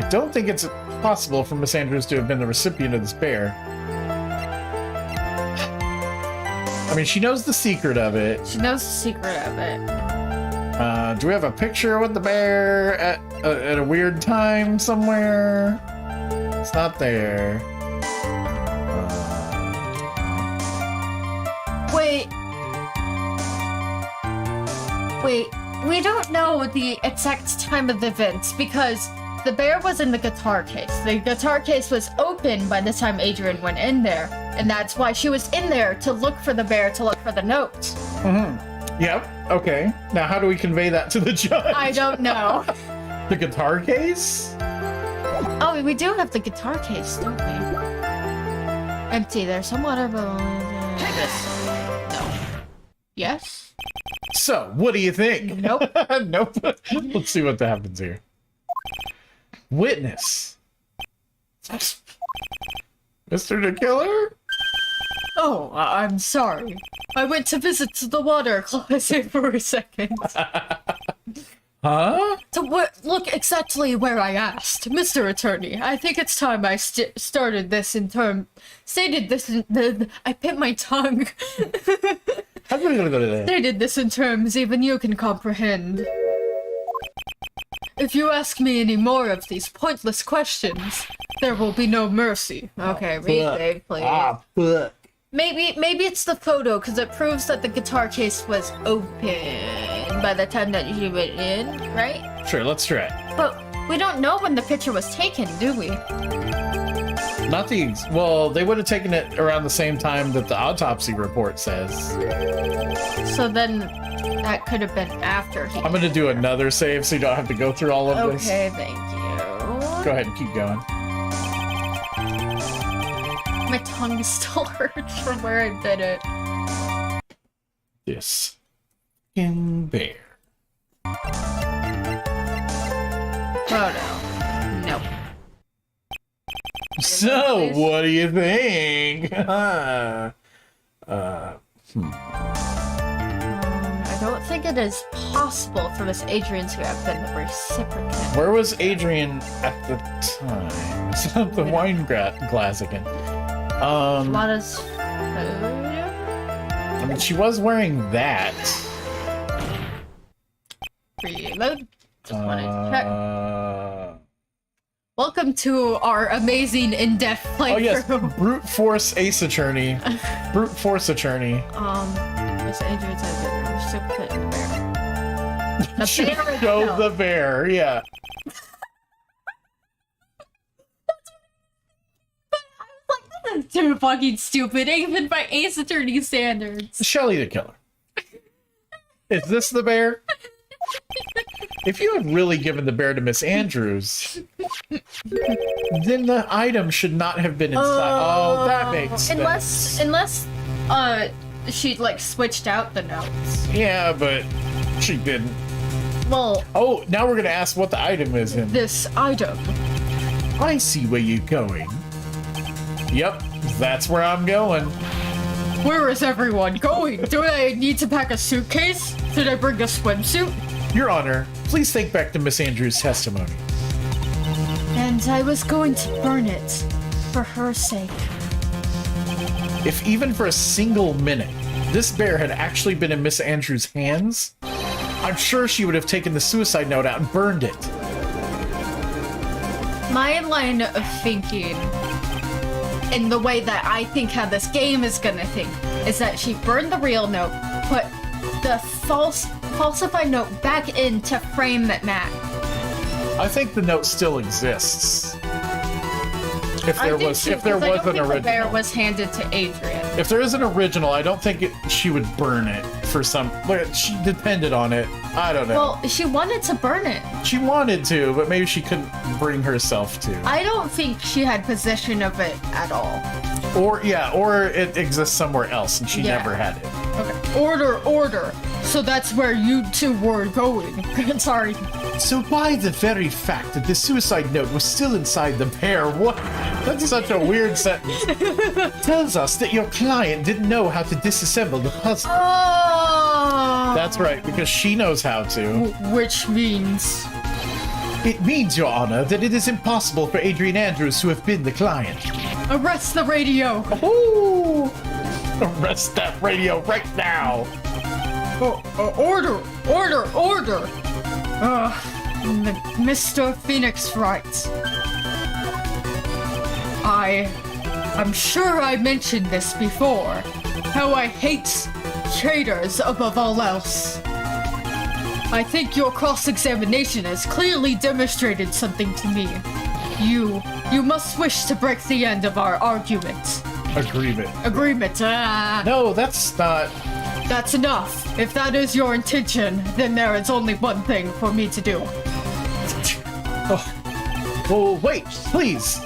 I don't think it's possible for Miss Andrews to have been the recipient of this bear. I mean, she knows the secret of it. She knows the secret of it. Do we have a picture with the bear at a weird time somewhere? It's not there. Wait, we don't know the exact time of the events because the bear was in the guitar case. The guitar case was open by the time Adrian went in there, and that's why she was in there to look for the bear, to look for the note. Yep. Okay. Now, how do we convey that to the judge? I don't know. The guitar case? Oh, we do have the guitar case, don't we? Empty. There's some water, but no. Yes. So, what do you think? Nope. Nope. Let's see what happens here. Witness. Mr. the Killer? Oh, I'm sorry. I went to visit the water closet for a second. Huh? To look exactly where I asked. Mr. Attorney, I think it's time I stated this in I bit my tongue. I'm gonna go to that. Stated this in terms even you can comprehend. If you ask me any more of these pointless questions, there will be no mercy. Okay, resave, please. Fuck. Maybe it's the photo, because it proves that the guitar case was open by the time that you went in, right? Sure, let's try it. But we don't know when the picture was taken, do we? Not the... Well, they would have taken it around the same time that the autopsy report says. So then that could have been after he... I'm gonna do another save so you don't have to go through all of this. Okay, thank you. Go ahead and keep going. My tongue still hurts from where I bit it. This fucking bear. Oh no. Nope. So, please. what do you think? I don't think it is possible for Miss Adrian to have been the recipient. Where was Adrian at the time? It's not the wine glass again. Lana's food? I mean, she was wearing that. Reload. Just wanted to check. Uh, Welcome to our amazing in-depth playthrough. oh yes, brute force ace attorney. Brute force attorney. Miss Adrian said that we're recipient in the bear. The Should bear is show no. the bear, yeah. This is too fucking stupid, even by Ace Attorney standards. Shelly the Killer. Is this the bear? If you had really given the bear to Miss Andrews, then the item should not have been inside. Oh, that makes sense. Unless she like switched out the notes. Yeah, but she didn't. Well, Oh, now we're gonna ask what the item is in. this item. I see where you're going. Yep, that's where I'm going. Where is everyone going? Do I need to pack a suitcase? Should I bring a swimsuit? Your Honor, please think back to Miss Andrews' testimony. And I was going to burn it. for her sake. If even for a single minute this bear had actually been in Miss Andrews' hands, I'm sure she would have taken the suicide note out and burned it. My line of thinking, in the way that I think how this game is gonna think, is that she burned the real note, put the falsified note back in to frame Matt. I think the note still exists. If I there think was, too, if there 'cause I was don't an think the bear original, was handed to Adrian. if there is an original, I don't think she would burn it for some. Like, she depended on it. I don't know. Well, she wanted to burn it. She wanted to, but maybe she couldn't bring herself to. I don't think she had possession of it at all. Or it exists somewhere else and she Yeah. never had it. Okay. Order. So that's where you two were going. Sorry. So by the very fact that the suicide note was still inside the bear, what? That's such a weird sentence. Tells us that your client didn't know how to disassemble the puzzle. Oh. That's right, because she knows how to. Which means... It means, Your Honor, that it is impossible for Adrian Andrews to have been the client. Arrest the radio! Ooh! Arrest that radio right now! Order! Mr. Phoenix Wright. I'm sure I mentioned this before, how I hate traitors above all else. I think your cross-examination has clearly demonstrated something to me. You must wish to break the end of our argument. Agreement. No, that's not... That's enough. If that is your intention, then there is only one thing for me to do. Oh, wait, please!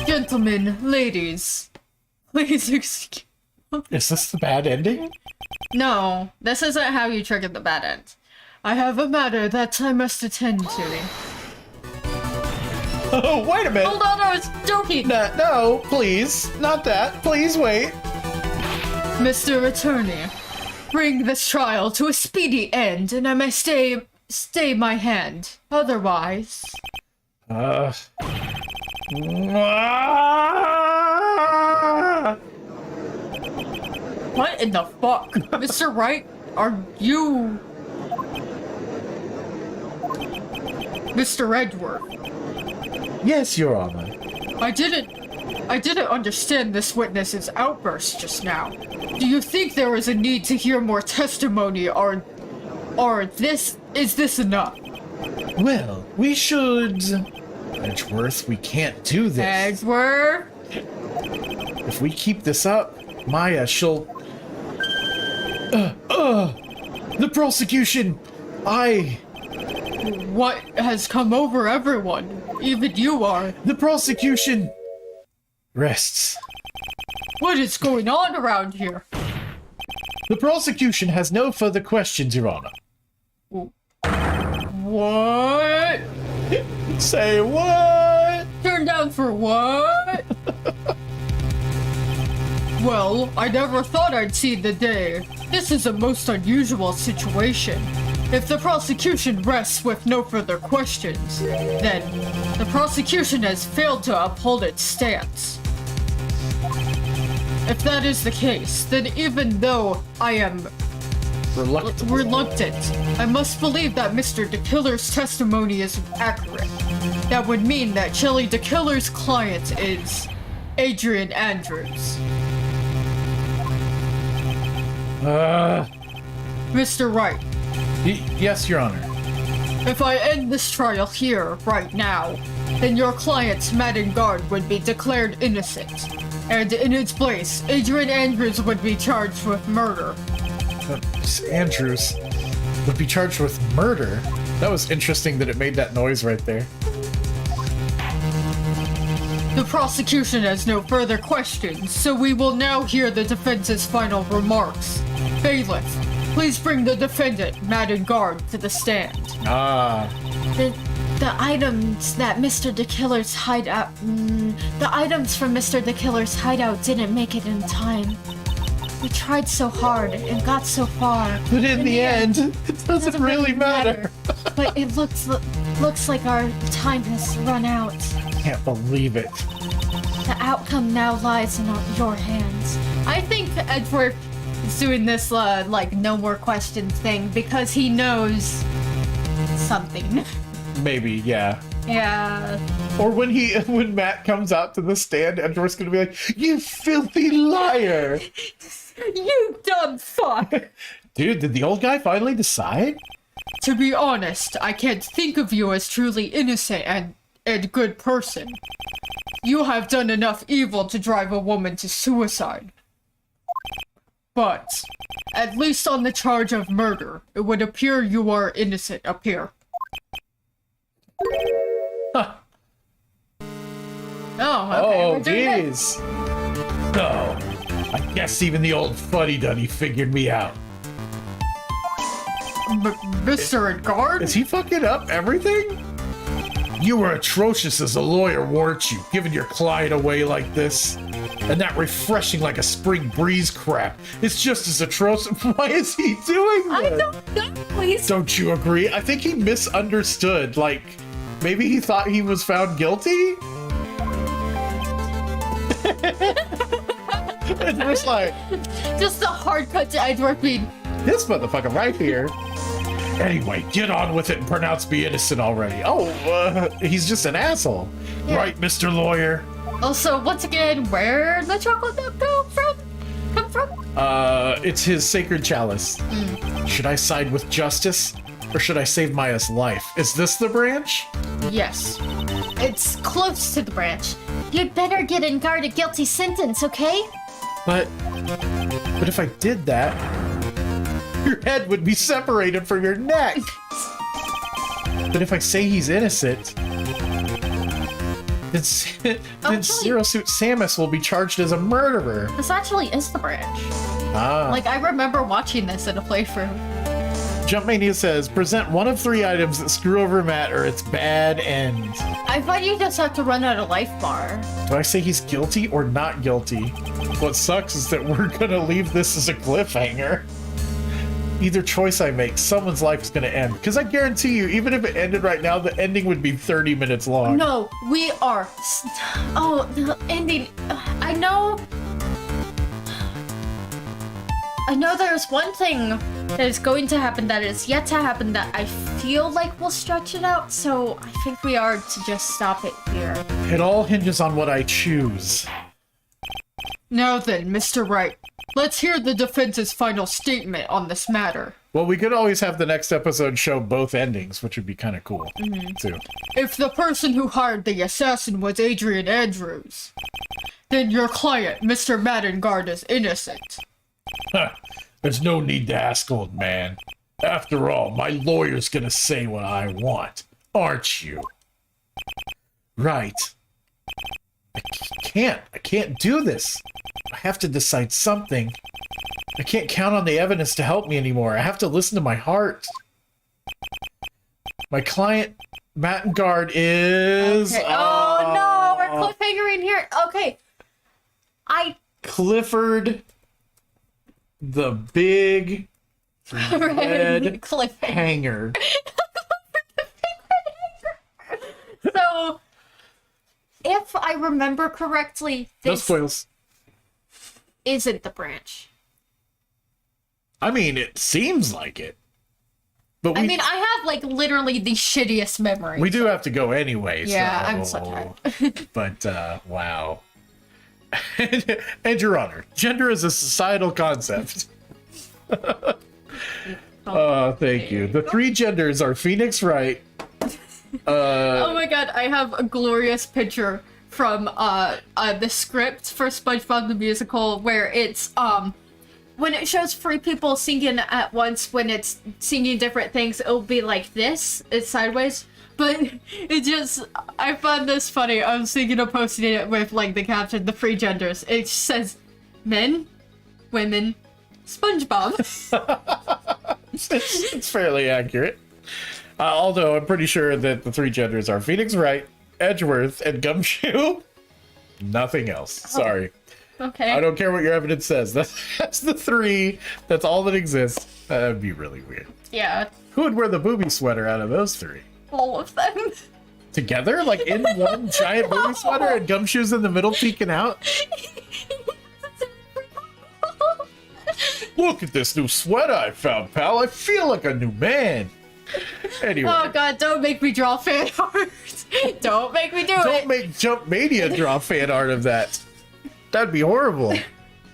Gentlemen, ladies, please excuse... Is this the bad ending? No, this isn't how you trigger the bad end. I have a matter that I must attend to. Oh, wait a minute! Hold on, I was joking! No, please, not that. Please wait. Mr. Attorney, bring this trial to a speedy end, and I may stay my hand. Otherwise... What in the fuck? Mr. Wright, are you... Mr. Edgeworth? Yes, Your Honor. I didn't understand this witness's outburst just now. Do you think there is a need to hear more testimony, or is this enough? Well, we should... Edgeworth, we can't do this. Edgeworth? If we keep this up, Maya, she'll... The prosecution! What has come over everyone? Even you are. The prosecution rests. What is going on around here? The prosecution has no further questions, Your Honor. What? Say what? Turned down for what? Well, I never thought I'd see the day. This is a most unusual situation. If the prosecution rests with no further questions, then the prosecution has failed to uphold its stance. If that is the case, then even though I am reluctant, I must believe that Mr. DeKiller's testimony is accurate. That would mean that Shelly DeKiller's client is Adrian Andrews. Mr. Wright, Yes, Your Honor. if I end this trial here, right now, then your client, Madden Guard, would be declared innocent. And in its place, Adrian Andrews would be charged with murder. Miss Andrews would be charged with murder? That was interesting that it made that noise right there. The prosecution has no further questions, so we will now hear the defense's final remarks. Bailiff, please bring the defendant, Madden Guard, to the stand. The items that Mr. DeKiller's hideout... the items from Mr. DeKiller's hideout didn't make it in time. We tried so hard and got so far. But in the end, it doesn't really matter. But it looks like our time has run out. Can't believe it. the outcome now lies in your hands. I think Edgeworth is doing this, like, no more questions thing because he knows something. Maybe, yeah. Yeah. Or when Matt comes out to the stand, Edgeworth's gonna be like, "You filthy liar!" You dumb fuck! Dude, did the old guy finally decide? To be honest, I can't think of you as truly innocent and good person. You have done enough evil to drive a woman to suicide. But, at least on the charge of murder, it would appear you are innocent up here. Huh. Oh, okay. Oh, we're doing it. jeez. No. I guess even the old fuddy-duddy figured me out. Mr. Guard? Is he fucking up everything? You were atrocious as a lawyer, weren't you? Giving your client away like this? And that refreshing like a spring breeze crap. It's just as atrocious. Why is he doing this? I don't know, please. Don't you agree? I think he misunderstood. Like, maybe he thought he was found guilty? It's just like, Just a hard cut to Edgeworth being, this motherfucker right here. Anyway, get on with it and pronounce me innocent already. Oh, he's just an asshole. Yeah. Right, Mr. Lawyer? Also, once again, where'd the chocolate milk come from? It's his sacred chalice. Should I side with justice, or should I save Maya's life? Is this the branch? Yes. It's close to the branch. You'd better get in guard a guilty sentence, okay? But if I did that, your head would be separated from your neck. But if I say he's innocent, then Zero Suit Samus will be charged as a murderer. This actually is the branch. Ah. Like, I remember watching this in a playthrough. Jumpmania says, present one of 3 items that screw over Matt or it's bad end. I thought you just have to run out of life bar. Do I say he's guilty or not guilty? What sucks is that we're gonna leave this as a cliffhanger. Either choice I make, someone's life is gonna end. Because I guarantee you, even if it ended right now, the ending would be 30 minutes long. No, we are. Oh, the ending. I know there's one thing that is going to happen that is yet to happen that I feel like will stretch it out, so I think we are to just stop it here. It all hinges on what I choose. Now then, Mr. Wright, let's hear the defense's final statement on this matter. Well, we could always have the next episode show both endings, which would be kind of cool, too. If the person who hired the assassin was Adrian Andrews, then your client, Mr. Maddengard, is innocent. Huh. There's no need to ask, old man. After all, my lawyer's gonna say what I want, aren't you? Right. I can't do this. I have to decide something. I can't count on the evidence to help me anymore. I have to listen to my heart. My client, Mattengard, is... Okay. Oh no, we're cliffhangering here. Okay. Clifford, the big red cliffhanger. hanger. So, if I remember correctly, No this spoils. isn't the branch. I mean, it seems like it. But I mean, I have, like, literally the shittiest memory. we do have to go anyway. Yeah, so... I'm so tired. But, wow. And Your Honor, gender is a societal concept. Thank you. The 3 genders are Phoenix Wright. Oh my god, I have a glorious picture from the script for SpongeBob the Musical where it's when it shows 3 people singing at once, when it's singing different things, it'll be like this, it's sideways. But it just, I found this funny. I was thinking of posting it with like the caption, the 3 genders. It says men, women, SpongeBob. It's fairly accurate. Although I'm pretty sure that the 3 genders are Phoenix Wright, Edgeworth, and Gumshoe. Nothing else. Sorry. Okay. I don't care what your evidence says. That's the 3. That's all that exists. That'd be really weird. Yeah, Who would wear the booby sweater out of those 3? all of them. together, like in one giant booby sweater and gumshoes in the middle peeking out. Look at this new sweater I found, pal. I feel like a new man. Anyway. Oh god, don't make me draw fan art. Don't make me do it. Don't make Jump Mania draw fan art of that. That'd be horrible.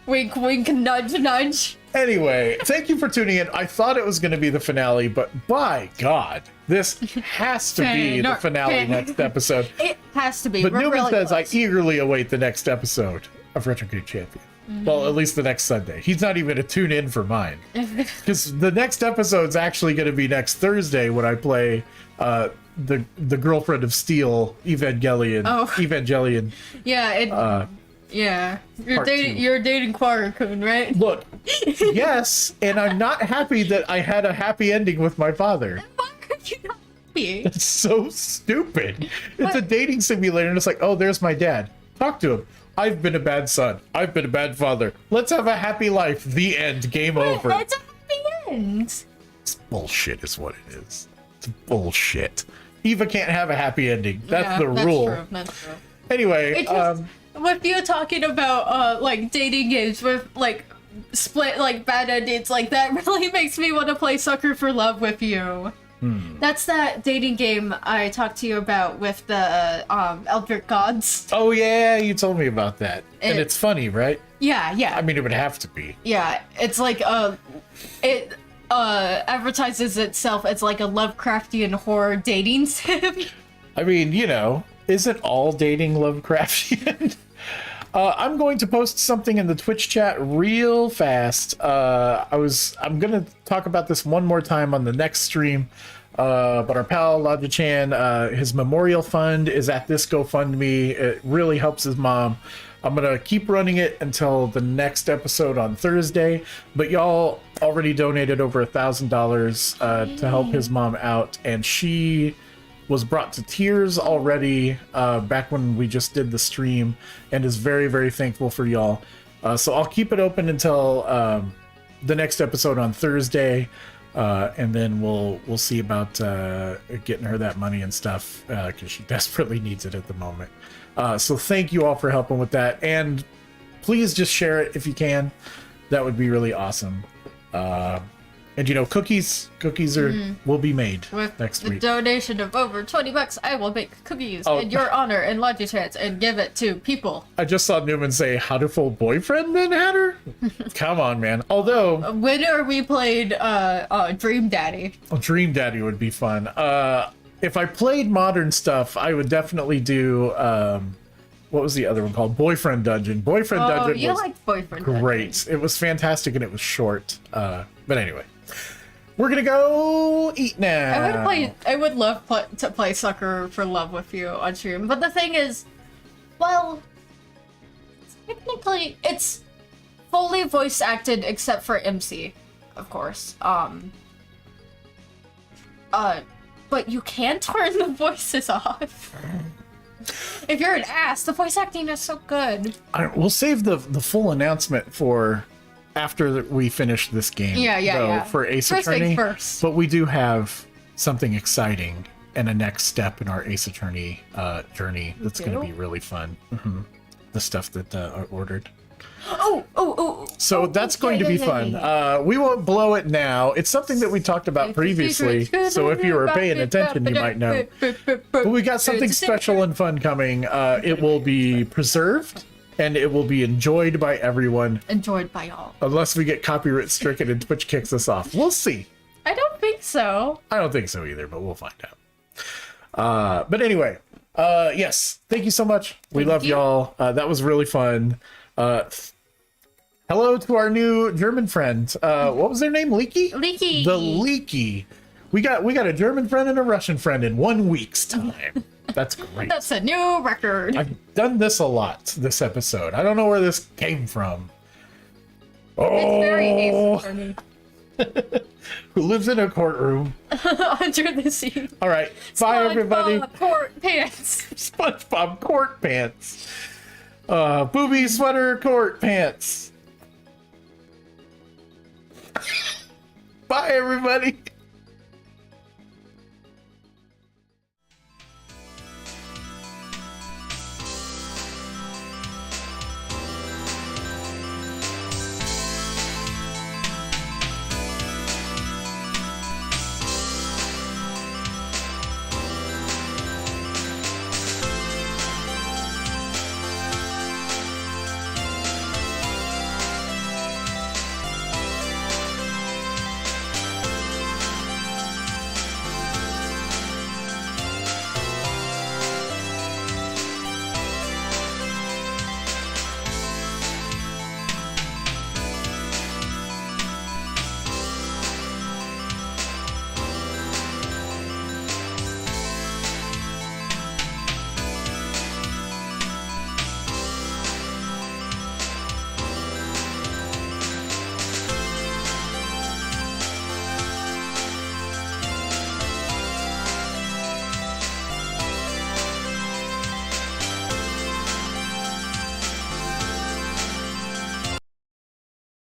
Wink, wink, nudge, nudge. Anyway, thank you for tuning in. I thought it was going to be the finale, but by God, this has to be the finale next episode. It has to be. But We're Newman really says, close. I eagerly await the next episode of Retro Geek Champion. Well, at least the next Sunday. He's not even going to tune in for mine. Because the next episode's actually going to be next Thursday when I play the Girlfriend of Steel Evangelion. Oh. Evangelion. Yeah, yeah. Part You're dating Quark-kun, right? Look, yes, and I'm not happy that I had a happy ending with my father. Why are you not happy? It's so stupid. It's a dating simulator, and it's like, oh, there's my dad. Talk to him. I've been a bad son. I've been a bad father. Let's have a happy life. The end. Game over. It's a happy end. It's bullshit is what it is. It's bullshit. Eva can't have a happy ending. That's the rule. True. That's true. Anyway, It just, with you talking about like dating games with like split like bad endings like that really makes me want to play Sucker for Love with you. That's that dating game I talked to you about with the Eldritch Gods. oh yeah, you told me about that. And It- it's funny, right? Yeah, I mean, it would have to be. yeah. It's like it advertises itself as like a Lovecraftian horror dating sim. I mean, you know, isn't all dating Lovecraftian? I'm going to post something in the Twitch chat real fast. I'm gonna talk about this one more time on the next stream. But our pal Lodja-chan, his memorial fund is at this GoFundMe. It really helps his mom. I'm gonna keep running it until the next episode on Thursday. But y'all already donated over $1,000 to help his mom out, and she was brought to tears already back when we just did the stream, and is very, very thankful for y'all. So I'll keep it open until the next episode on Thursday, and then we'll see about getting her that money and stuff, because she desperately needs it at the moment. So thank you all for helping with that, and please just share it if you can. That would be really awesome. And you know, cookies will be made With next the week. donation of over $20, I will make cookies in your honor and Lodja-chan's and give it to people. I just saw Newman say, "How to full boyfriend Mad Hatter?" Come on, man. Although Winner we played Dream Daddy. Dream Daddy would be fun. If I played modern stuff, I would definitely do what was the other one called? Boyfriend Dungeon. Boyfriend Oh, Dungeon you was like Boyfriend great. Dungeon. It was fantastic and it was short. But anyway, we're gonna go eat now. I would love to play Sucker for Love with you on stream, but the thing is, well, technically it's fully voice acted except for MC, of course. But you can turn the voices off. If you're an ass, the voice acting is so good. We'll save the full announcement for after we finish this game. Yeah. For Ace First things Attorney. first. But we do have something exciting and a next step in our Ace Attorney journey that's going to be really fun. The stuff that I ordered. So that's going to be fun. We won't blow it now. It's something that we talked about previously. So if you were paying attention, you might know. But we got something special and fun coming. It will be preserved and it will be enjoyed by everyone. Enjoyed by all. Unless we get copyright stricken and Twitch kicks us off. We'll see. I don't think so. I don't think so either, but we'll find out. But anyway, yes, thank you so much. We love y'all. That was really fun. Hello to our new German friend. What was their name? Leaky? Leaky. The Leaky. We got a German friend and a Russian friend in 1 week's time. That's great. That's a new record. I've done this a lot this episode. I don't know where this came from. It's very Oh, Ace Attorney. who lives in a courtroom. Under the sea. All right. Bye, everybody. Court pants. SpongeBob court pants. Booby sweater court pants. Bye, everybody.